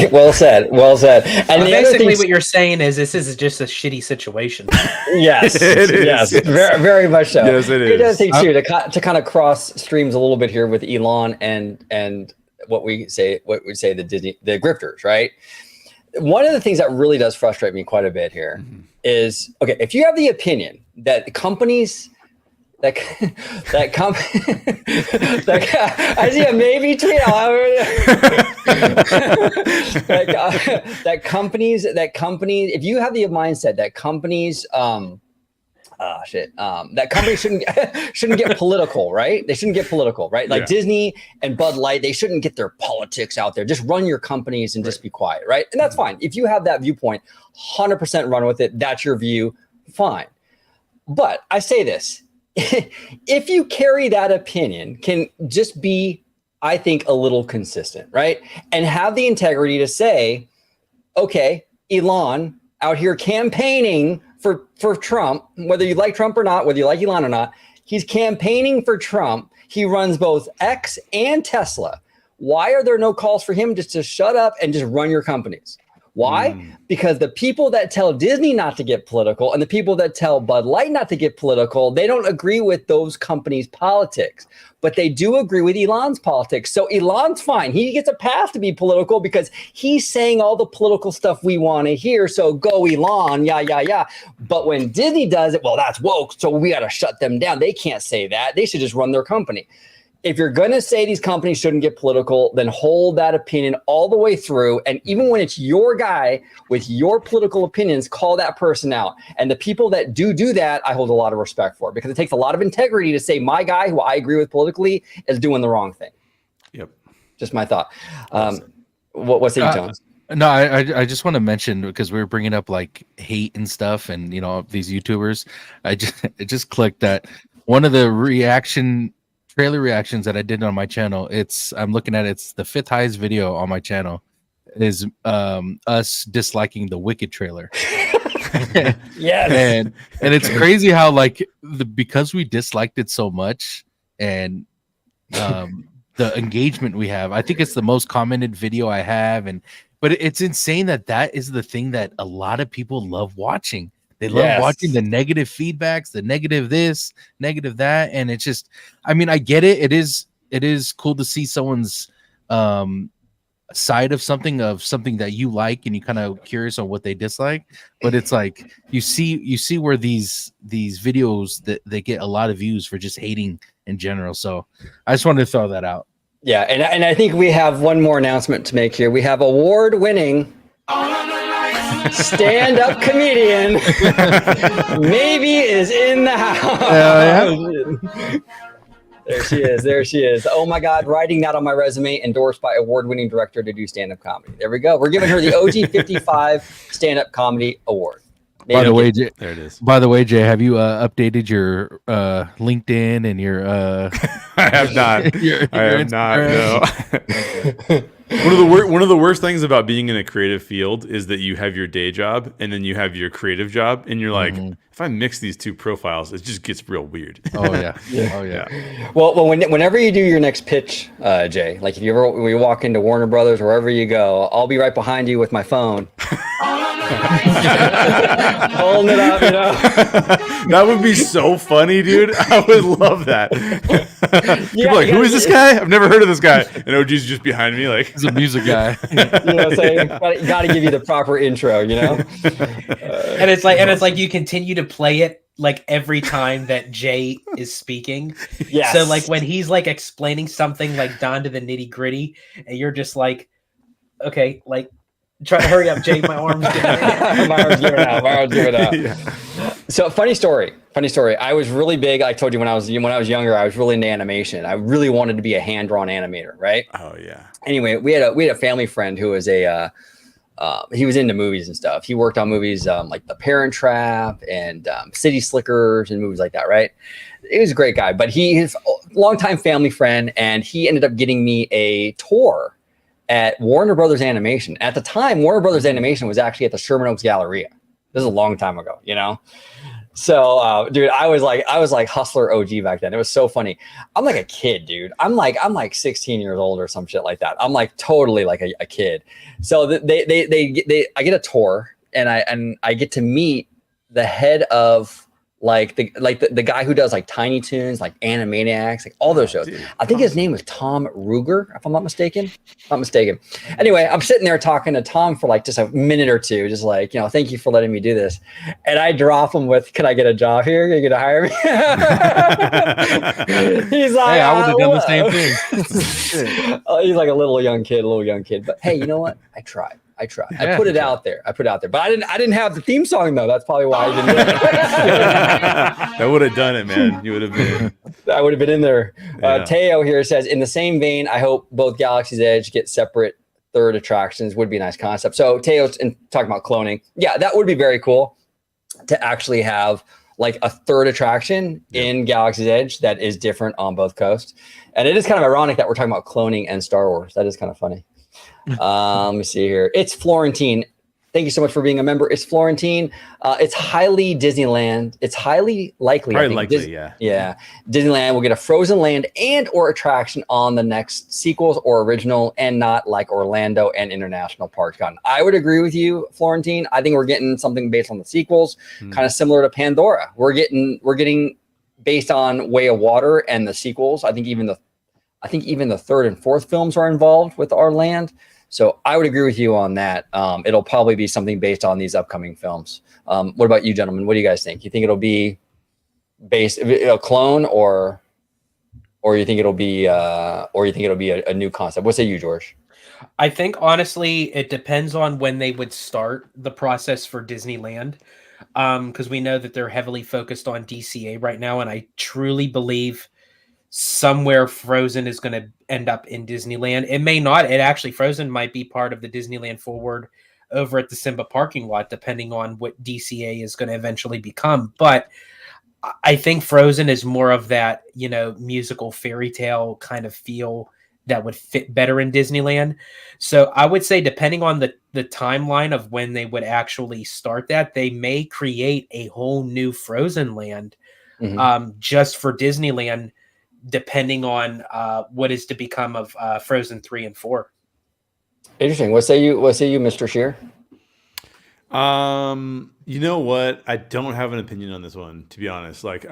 Well said. And basically what you're saying is this is just a shitty situation. Yes. Yes. Very, very much so. Yes, it is. The other thing too, to kind of cross streams a little bit here with Elon and what we say the grifters, right? One of the things that really does frustrate me quite a bit here is, okay, if you have the opinion that companies I see a maybe tweet that companies, if you have the mindset that companies shit. That company shouldn't get political, right? They shouldn't get political, right? Like Disney and Bud Light, they shouldn't get their politics out there. Just run your companies and just be quiet, right? And that's fine. If you have that viewpoint, 100% run with it. That's your view. Fine. But I say this, if you carry that opinion, can just be, I think, a little consistent, right? And have the integrity to say, okay, Elon out here campaigning for Trump, whether you like Trump or not, whether you like Elon or not, he's campaigning for Trump. He runs both X and Tesla. Why are there no calls for him just to shut up and just run your companies? Why? Because the people that tell Disney not to get political and the people that tell Bud Light not to get political, they don't agree with those companies' politics, but they do agree with Elon's politics. So Elon's fine. He gets a pass to be political because he's saying all the political stuff we want to hear. So go Elon, yeah. But when Disney does it, well, that's woke. So we got to shut them down. They can't say that. They should just run their company. If you're going to say these companies shouldn't get political, then hold that opinion all the way through. And even when it's your guy with your political opinions, call that person out. And the people that do that, I hold a lot of respect for, because it takes a lot of integrity to say my guy, who I agree with politically, is doing the wrong thing. Yep. Just my thought. What's the Tonez? No, I just want to mention, because we were bringing up like hate and stuff, and these YouTubers. It just clicked that one of the trailer reactions that I did on my channel, I'm looking at it's the 5th highest video on my channel, is us disliking the Wicked trailer. Yes. And it's crazy how because we disliked it so much, and the engagement we have, I think it's the most commented video I have, but it's insane that is the thing that a lot of people love watching. They love watching the negative feedbacks, the negative this, negative that. And it's just, I mean, I get it. It is cool to see someone's side of something that you like, and you kind of curious on what they dislike. But it's like you see where these videos that they get a lot of views for just hating in general. So I just wanted to throw that out. Yeah, and I think we have one more announcement to make here. We have award-winning stand-up comedian maybe is in the house. There she is. Oh my God, writing that on my resume, endorsed by award-winning director to do stand-up comedy. There we go. We're giving her the OG55 stand-up comedy award. By the way, Jay, there it is. By the way, Jay, have you updated your LinkedIn and your I have not. I have not. No. One of the worst things about being in a creative field is that you have your day job and then you have your creative job, and you're like, if I mix these two profiles, it just gets real weird. Oh yeah. Oh yeah. Well, whenever you do your next pitch, Jay, like if you walk into Warner Brothers, wherever you go, I'll be right behind you with my phone. Holding it up, That would be so funny, dude. I would love that. People are like, who is this guy? I've never heard of this guy. And OG's just behind me, like, he's a music guy. You know what I'm saying? Got to give you the proper intro, And it's like you continue to play it like every time that Jay is speaking. Yes. So like when he's like explaining something like down to the nitty gritty, and you're just like, okay, like, try to hurry up, Jay. My arm's giving out. My arm's giving out. Yeah. So funny story. I was really big. I told you when I was younger, I was really into animation. I really wanted to be a hand-drawn animator, right? Oh yeah. Anyway, we had a family friend who was he was into movies and stuff. He worked on movies like The Parent Trap and City Slickers and movies like that, right? He was a great guy, but he's a longtime family friend, and he ended up getting me a tour at Warner Brothers Animation. At the time, Warner Brothers Animation was actually at the Sherman Oaks Galleria. This is a long time ago, So, dude, I was like Hustler OG back then. It was so funny. I'm like a kid, dude. I'm like 16 years old or some shit like that. I'm like totally like a kid. So I get a tour, and I get to meet the head of the guy who does like Tiny Toons, like Animaniacs, like all those shows. Dude, I think his name was Tom Ruger, if I'm not mistaken. Anyway, I'm sitting there talking to Tom for like just a minute or two, just like, thank you for letting me do this. And I drop him with, can I get a job here? Are you gonna hire me? He's like, hey, I would have done the same thing. He's like a little young kid. But hey, you know what? I tried. tried. Yeah, I put you it out there. But I didn't have the theme song though. That's probably why I didn't do it. That would have done it, man. You would have been. I would have been in there. Yeah. Teo here says, in the same vein, I hope both Galaxy's Edge get separate third attractions. Would be a nice concept. So Teo's talking about cloning. Yeah, that would be very cool to actually have like a third attraction in Galaxy's Edge that is different on both coasts. And it is kind of ironic that we're talking about cloning and Star Wars. That is kind of funny. Let me see here. It's Florentine. Thank you so much for being a member. It's Florentine. It's highly Disneyland. It's highly likely. Probably likely, yeah. Yeah. Disneyland will get a Frozen Land and or attraction on the next sequels or original, and not like Orlando and International Parks gotten. I would agree with you, Florentine. I think we're getting something based on the sequels, kind of similar to Pandora. We're getting based on Way of Water and the sequels. I think even the third and fourth films are involved with our land. So I would agree with you on that. It'll probably be something based on these upcoming films. What about you, gentlemen? What do you guys think? You think it'll be based a clone, or you think it'll be a new concept? What say you, George? I think honestly, it depends on when they would start the process for Disneyland, because we know that they're heavily focused on DCA right now, and I truly believe somewhere Frozen is going to end up in Disneyland. It may not. It actually, Frozen might be part of the Disneyland Forward over at the Simba parking lot, depending on what DCA is going to eventually become. But I think Frozen is more of that, musical fairy tale kind of feel that would fit better in Disneyland. So I would say, depending on the timeline of when they would actually start that, they may create a whole new Frozen land just for Disneyland, depending on what is to become of Frozen 3 and 4. Interesting. What say you, Mr. Sheer? You know what? I don't have an opinion on this one, to be honest. Like,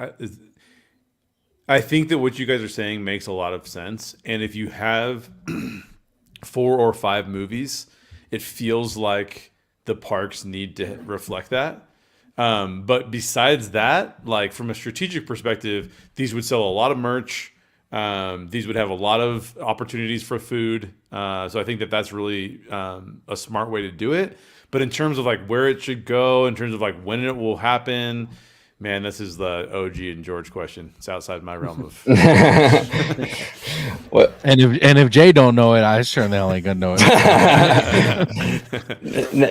I think that what you guys are saying makes a lot of sense. And if you have 4 or 5 movies, it feels like the parks need to reflect that. But besides that, like from a strategic perspective, these would sell a lot of merch. These would have a lot of opportunities for food. So I think that that's really a smart way to do it. But in terms of like where it should go, in terms of like when it will happen, man, this is the OG and George question. It's outside my realm of. What? And if Jay don't know it, I sure the hell ain't gonna know it.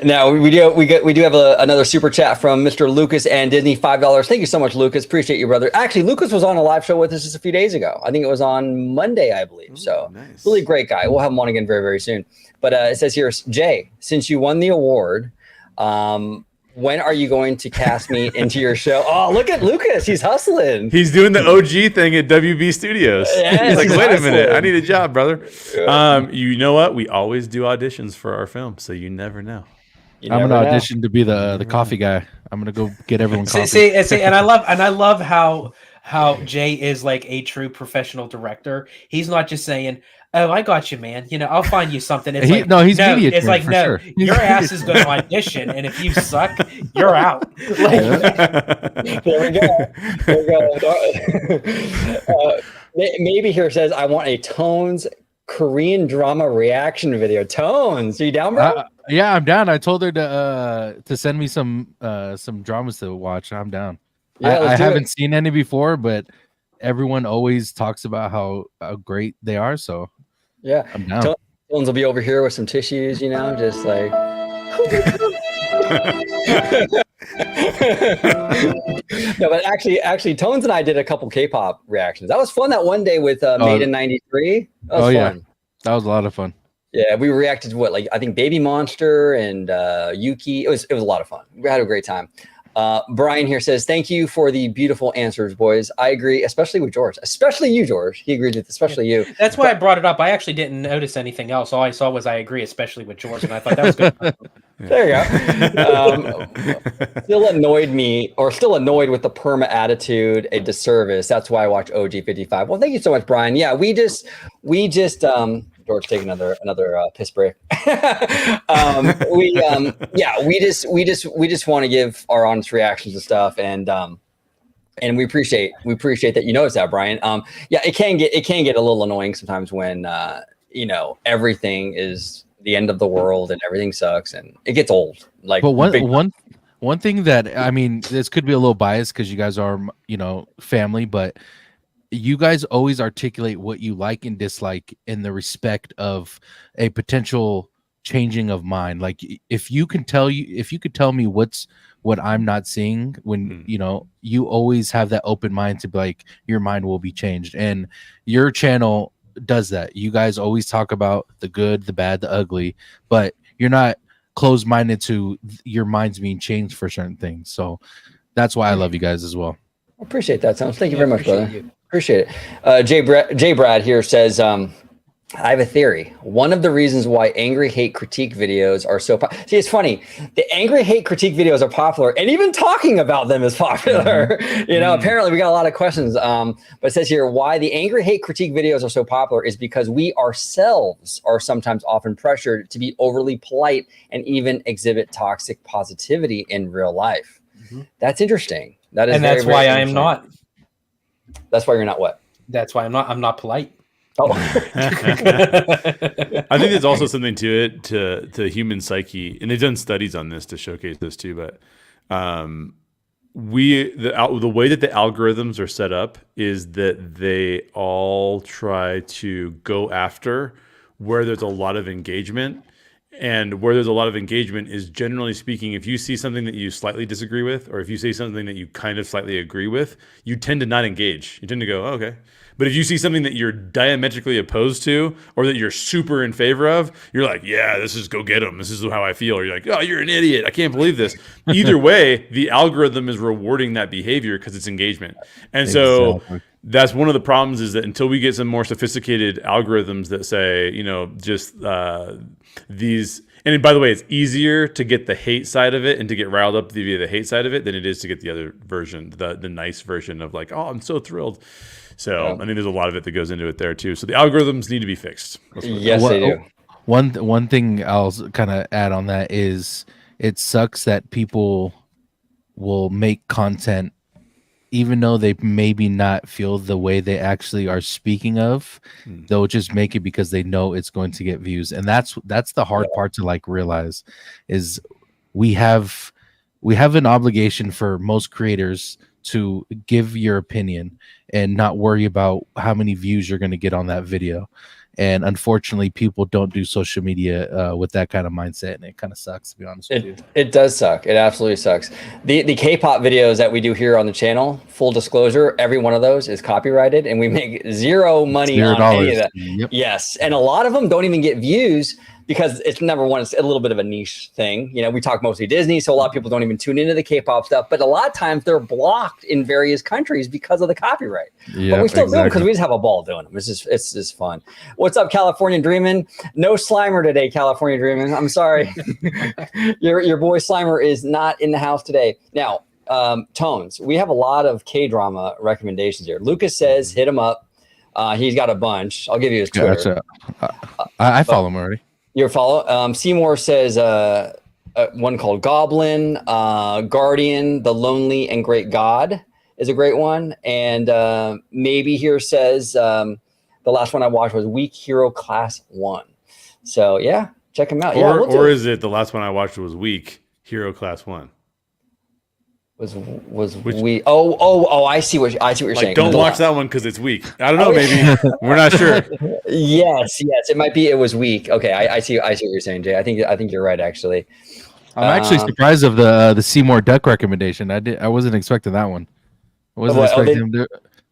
Now we do have another super chat from Mr. Lucas and Disney, $5. Thank you so much, Lucas. Appreciate you, brother. Actually, Lucas was on a live show with us just a few days ago. I think it was on Monday, I believe. So nice. Really great guy. We'll have him on again very, very soon. But it says here, Jay, since you won the award, when are you going to cast me into your show? Oh, look at Lucas. He's hustling. He's doing the OG thing at WB Studios. Yes, he's like, wait a minute. I need a job, brother. You know what? We always do auditions for our film, so you never know. I'm going to audition to be the coffee guy. I'm going to go get everyone coffee. See, and I love how Jay is like a true professional director. He's not just saying, "Oh, I got you, man. I'll find you something." It's he's media. It's like, no, sure. Your ass is going to audition, and if you suck, you're out. Like, there we go. Maybe here says, "I want a Tonez Korean drama reaction video." Tonez, are you down, bro? Yeah, I'm down. I told her to send me some dramas to watch. I'm down. Yeah, I haven't seen any before, but everyone always talks about how great they are. So yeah, I'm down. Tonez will be over here with some tissues, just like. No, but actually, Tonez and I did a couple K-pop reactions. That was fun. That one day with Made in '93. That was fun. Yeah, that was a lot of fun. Yeah, we reacted to I think Baby Monster and Yuki. It was a lot of fun. We had a great time. Brian here says, "Thank you for the beautiful answers, boys. I agree, especially with George. Especially you, George. He agreed with especially you." That's why I brought it up. I actually didn't notice anything else. All I saw was I agree, especially with George, and I thought that was good. There you go. Still annoyed with the perma attitude, a disservice. That's why I watch OG55. Well, thank you so much, Brian. Yeah, we just George, take another piss break. We just want to give our honest reactions to stuff, and we appreciate that you notice that, Brian. It can get a little annoying sometimes when everything is the end of the world and everything sucks and it gets old. Like, but one thing that, I mean, this could be a little biased because you guys are, you know, family, but you guys always articulate what you like and dislike in the respect of a potential changing of mind. Like if you could tell me what I'm not seeing, when you know, you always have that open mind to be like, your mind will be changed. And your channel does that. You guys always talk about the good, the bad, the ugly, but you're not closed-minded to your minds being changed for certain things. So that's why I love you guys as well. Appreciate that, Tom. Thank you very much, brother. Appreciate it. J Brad here says, I have a theory. One of the reasons why angry hate critique videos are so popular. See, it's funny. The angry hate critique videos are popular, and even talking about them is popular. You know, apparently we got a lot of questions. But it says here, why the angry hate critique videos are so popular is because we ourselves are sometimes often pressured to be overly polite and even exhibit toxic positivity in real life. That's interesting. That is, and that's why I'm not. That's why you're not what? That's why I'm not polite. Oh. I think there's also something to it, to human psyche, and they've done studies on this to showcase this too. But the way that the algorithms are set up is that they all try to go after where there's a lot of engagement. And where there's a lot of engagement is, generally speaking, if you see something that you slightly disagree with, or if you see something that you kind of slightly agree with, you tend to not engage. You tend to go, oh, okay. But if you see something that you're diametrically opposed to, or that you're super in favor of, you're like, yeah, this is go get them. This is how I feel. Or you're like, oh, you're an idiot. I can't believe this. Either way, the algorithm is rewarding that behavior because it's engagement. And so that's one of the problems, is that until we get some more sophisticated algorithms that say, you know, just these, and by the way, it's easier to get the hate side of it and to get riled up via the hate side of it than it is to get the other version, the nice version of like, oh, I'm so thrilled. So I think there's a lot of it that goes into it there too. So the algorithms need to be fixed. Yes, they do. One thing I'll kind of add on that is, it sucks that people will make content even though they maybe not feel the way they actually are speaking of. They'll just make it because they know it's going to get views. And that's the hard part to like realize, is we have an obligation for most creators to give your opinion and not worry about how many views you're going to get on that video. And unfortunately, people don't do social media with that kind of mindset, and it kind of sucks, to be honest with you. It does suck. It absolutely sucks. The K-pop videos that we do here on the channel, full disclosure, every one of those is copyrighted, and we make zero money on any of that. Yep. Yes, and a lot of them don't even get views because it's, number one, it's a little bit of a niche thing. You know, we talk mostly Disney, so a lot of people don't even tune into the K-pop stuff. But a lot of times they're blocked in various countries because of the copyright. But we still do them because we just have a ball doing them. It's just fun. What's up, California Dreamin'? No Slimer today, California Dreamin'. I'm sorry. your boy Slimer is not in the house today. Now, Tones, we have a lot of K-drama recommendations here. Lucas says hit him up. He's got a bunch. I'll give you his Twitter. I follow him already. Your follow. Seymour says one called Goblin, Guardian, The Lonely and Great God is a great one. And maybe here says the last one I watched was Weak Hero Class 1. So yeah, check him out. Or is it the last one I watched was Weak Hero Class 1? Was we? Oh! I see what you're saying. Don't watch that one because it's weak. I don't know. Maybe we're not sure. Yes. It might be. It was weak. Okay, I see what you're saying, Jay. I think you're right. Actually, I'm actually surprised of the Seymour Duck recommendation. I wasn't expecting that one. I wasn't expecting him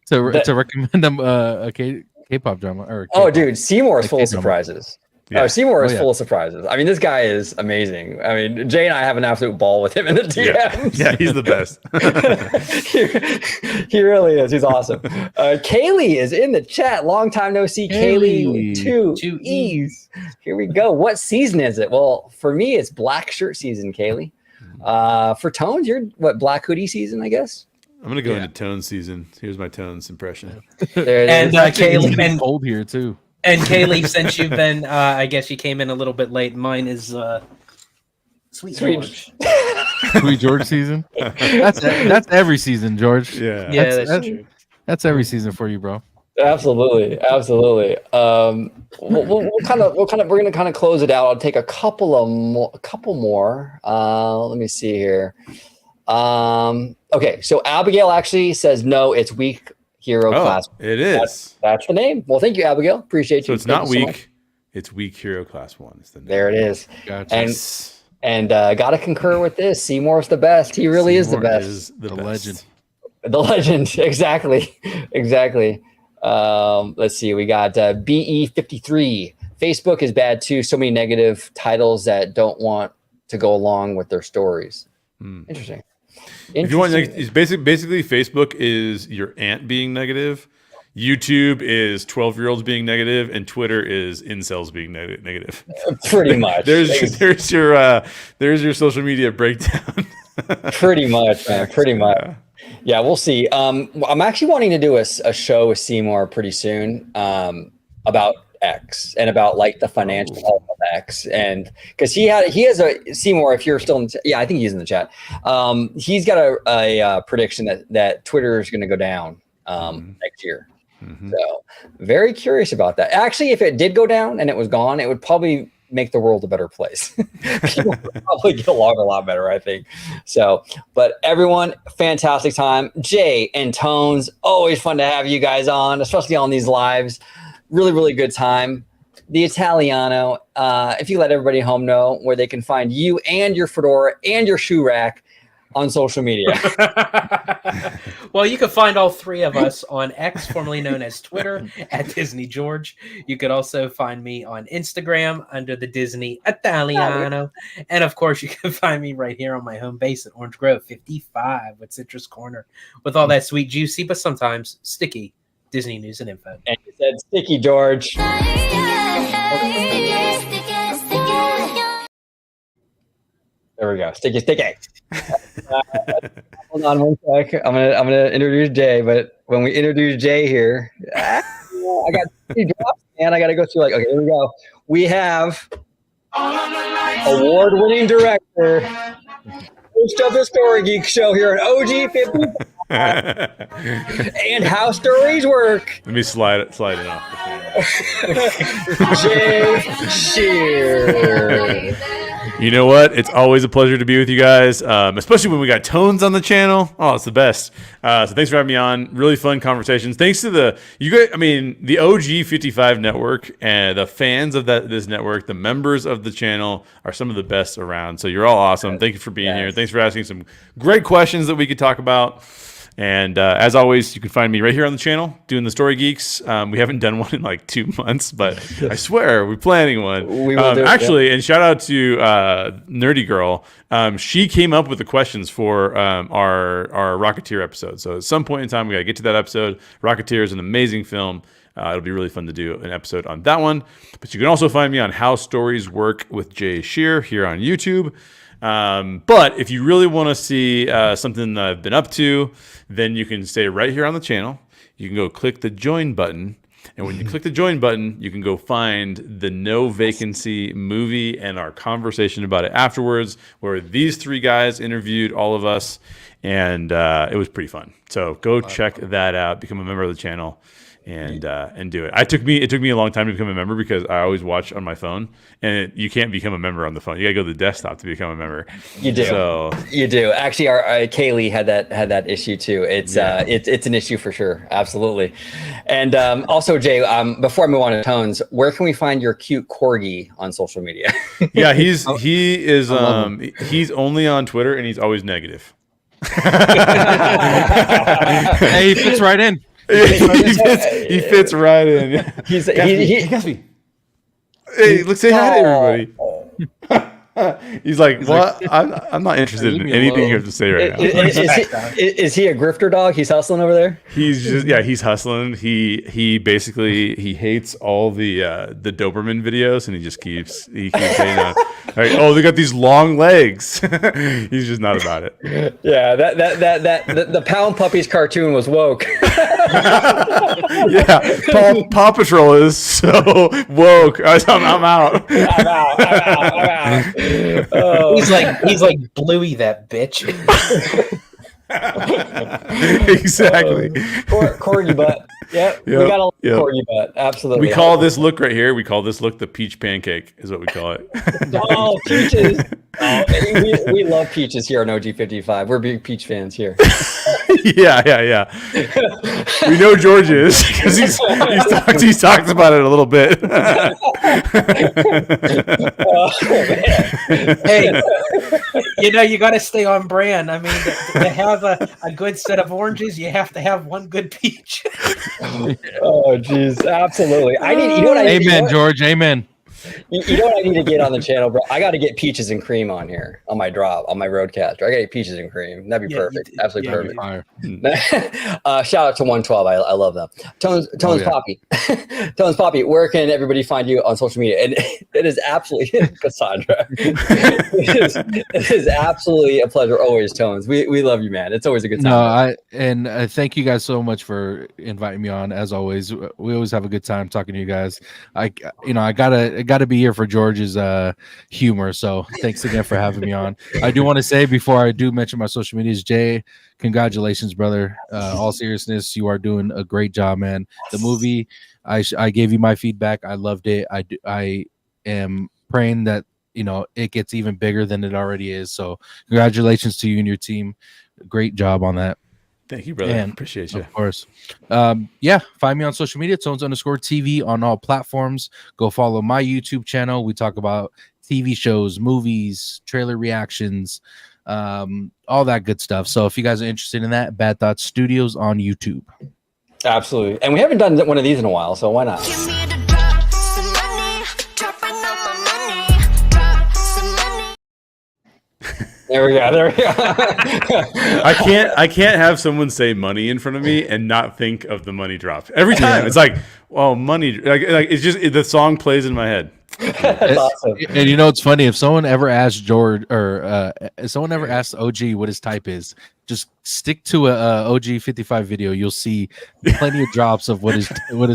to recommend them a K-pop drama or. K-pop. Oh, dude, Seymour is full of surprises. Yeah. Seymour is full of surprises. I mean, this guy is amazing. I mean, Jay and I have an absolute ball with him in the DMs. Yeah, he's the best. he really is. He's awesome. Kaylee is in the chat. Long time no see. Kaylee, two E's. Here we go. What season is it? Well, for me, it's black shirt season, Kaylee. For Tones, you're what, black hoodie season, I guess? I'm going to go into Tones season. Here's my Tones impression. And Kaylee, and cold here, too. And Kaylee, since you've been, I guess you came in a little bit late. Mine is Sweet George. Sweet George season. That's every season, George. Yeah, that's true. That's every season for you, bro. Absolutely. We're gonna kind of close it out. I'll take a couple more. Let me see here. Okay, so Abigail actually says no, it's Weak Hero Class. It is. That's the name. Well, thank you, Abigail. Appreciate you. So it's not Weak. It's Weak Hero Class 1. Is the name. There it is. Gotcha. And gotta concur with this. Seymour's the best. He really is the best. Is the best. legend. The legend. Exactly. Let's see. We got BE53. Facebook is bad too. So many negative titles that don't want to go along with their stories. Interesting. If you want, it's basically Facebook is your aunt being negative. YouTube is 12-year-olds being negative, and Twitter is incels being negative. Pretty much. There's your social media breakdown. Pretty much, man. Pretty much. Yeah, we'll see. I'm actually wanting to do a show with Seymour pretty soon about X and about like the financial health of X, and because he has a Seymour. If you're still in, I think he's in the chat. He's got a prediction that Twitter is going to go down next year. So very curious about that. Actually, if it did go down and it was gone, it would probably make the world a better place. People would probably get along a lot better, I think. So, but everyone, fantastic time. Jay and Tonez, always fun to have you guys on, especially on these lives. Really, really good time. The Italiano, if you let everybody home know where they can find you and your fedora and your shoe rack on social media. Well, you can find all three of us on X, formerly known as Twitter, at Disney George. You could also find me on Instagram under the Disney Italiano. And of course, you can find me right here on my home base at Orange Grove 55 with Citrus Corner with all that sweet, juicy, but sometimes sticky Disney news and info. And you said sticky, George. There we go. Sticky. Hold on one sec. I'm gonna introduce Jay, but when we introduce Jay here, I got 3 drops, and I got to go through. Like, okay, here we go. We have award-winning director, host of the Story Geek Show here at OG55, and how stories work. Let me slide it off. Jay Sherer. You know what? It's always a pleasure to be with you guys, especially when we got Tonez on the channel. Oh, it's the best. So thanks for having me on. Really fun conversations. Thanks to the OG55 network and the fans of this network, the members of the channel are some of the best around. So you're all awesome. Thank you for being here. Thanks for asking some great questions that we could talk about. And as always, you can find me right here on the channel doing the Story Geeks. We haven't done one in like 2 months, but I swear we're planning one. We will actually, and shout out to Nerdy Girl. She came up with the questions for our Rocketeer episode. So at some point in time, we got to get to that episode. Rocketeer is an amazing film. It'll be really fun to do an episode on that one. But you can also find me on How Stories Work with Jay Sherer here on YouTube. But if you really want to see something that I've been up to, then you can stay right here on the channel. You can go click the join button. And when you click the join button, you can go find the No Vacancy movie and our conversation about it afterwards, where these 3 guys interviewed all of us. And it was pretty fun. So go check that out. Become a member of the channel. And do it. It took me a long time to become a member because I always watch on my phone, and you can't become a member on the phone. You gotta go to the desktop to become a member. You do. So you do. Actually, our Kaylee had that issue too. It's an issue for sure. Absolutely. And also, Jay, before I move on to Tonez, where can we find your cute corgi on social media? Yeah, he's only on Twitter, and he's always negative. Hey, he fits right in. He fits right in. Yeah. He Hey, look, say hi to everybody. He's like, what? I'm not interested in anything you have to say right now. Is he a grifter dog? He's hustling over there. He's hustling. He basically hates all the Doberman videos, and he keeps saying, right, oh, they got these long legs. He's just not about it. Yeah, the Pound Puppies cartoon was woke. Yeah, Paw Patrol is so woke. I'm out. I'm out. Oh. He's like Bluey, that bitch. Exactly. Corgi butt. Yeah, we got a corgi butt. Absolutely. We call this look right here. We call this look the peach pancake. Is what we call it. Oh, peaches! Oh, we love peaches here on OG55. We're big peach fans here. Yeah. We know George is because he's talked about it a little bit. Oh, man. Hey, you got to stay on brand. I mean, to have a good set of oranges, you have to have one good peach. Oh, jeez, absolutely. I need. You know what I need? Amen, George. Amen. You know what I need to get on the channel, bro? I got to get peaches and cream on here on my roadcaster. I got to get peaches and cream. That'd be perfect. Absolutely perfect. Shout out to 112. I love them. Tones Poppy. Tones Poppy, where can everybody find you on social media? And it is absolutely Cassandra. it is absolutely a pleasure always, Tones. We love you, man. It's always a good time. No, thank you guys so much for inviting me on. As always, we always have a good time talking to you guys. I gotta be here for George's humor. So thanks again for having me on. I do want to say before I do mention my social medias, Jay, congratulations, brother. All seriousness, you are doing a great job, man. The movie, I gave you my feedback. I loved it. I am praying that it gets even bigger than it already is. So congratulations to you and your team. Great job on that. Thank you, brother. And appreciate you. Of course. Find me on social media, Tones_TV on all platforms. Go follow my YouTube channel. We talk about TV shows, movies, trailer reactions, all that good stuff. So if you guys are interested in that, Bad Thoughts Studios on YouTube. Absolutely. And we haven't done one of these in a while, so why not? There we go. I can't have someone say money in front of me and not think of the money drop. Every time it's like, well, money. Like it's just the song plays in my head. That's awesome. And it's funny, if someone ever asks George or if someone ever asks OG what his type is, just stick to a OG55 video. You'll see plenty of drops of what his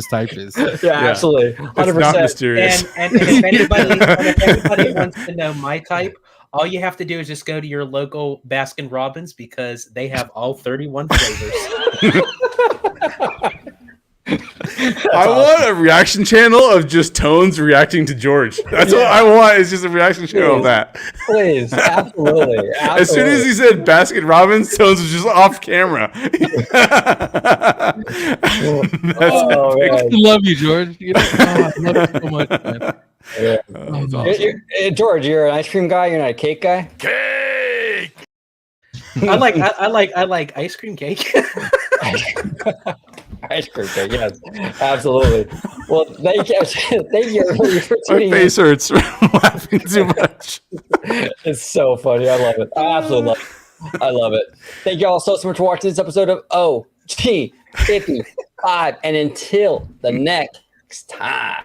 type is. Yeah, absolutely. 100%. It's not mysterious. And if anybody wants to know my type, all you have to do is just go to your local Baskin Robbins because they have all 31 flavors. I want a reaction channel of just Tones reacting to George. That's what I want. Is just a reaction channel of that. Please, absolutely. As soon as he said Baskin Robbins, Tones was just off camera. I love you, George. I love you so much, man. Yeah. Awesome. George, you're an ice cream guy. You're not a cake guy. Cake. I like ice cream cake. Ice cream cake, yes, absolutely. Well, thank you everybody for My tuning face hurts from laughing too much. It's so funny. I love it. I absolutely love it. I love it. Thank you all so much for watching this episode of OG55. And until the next time.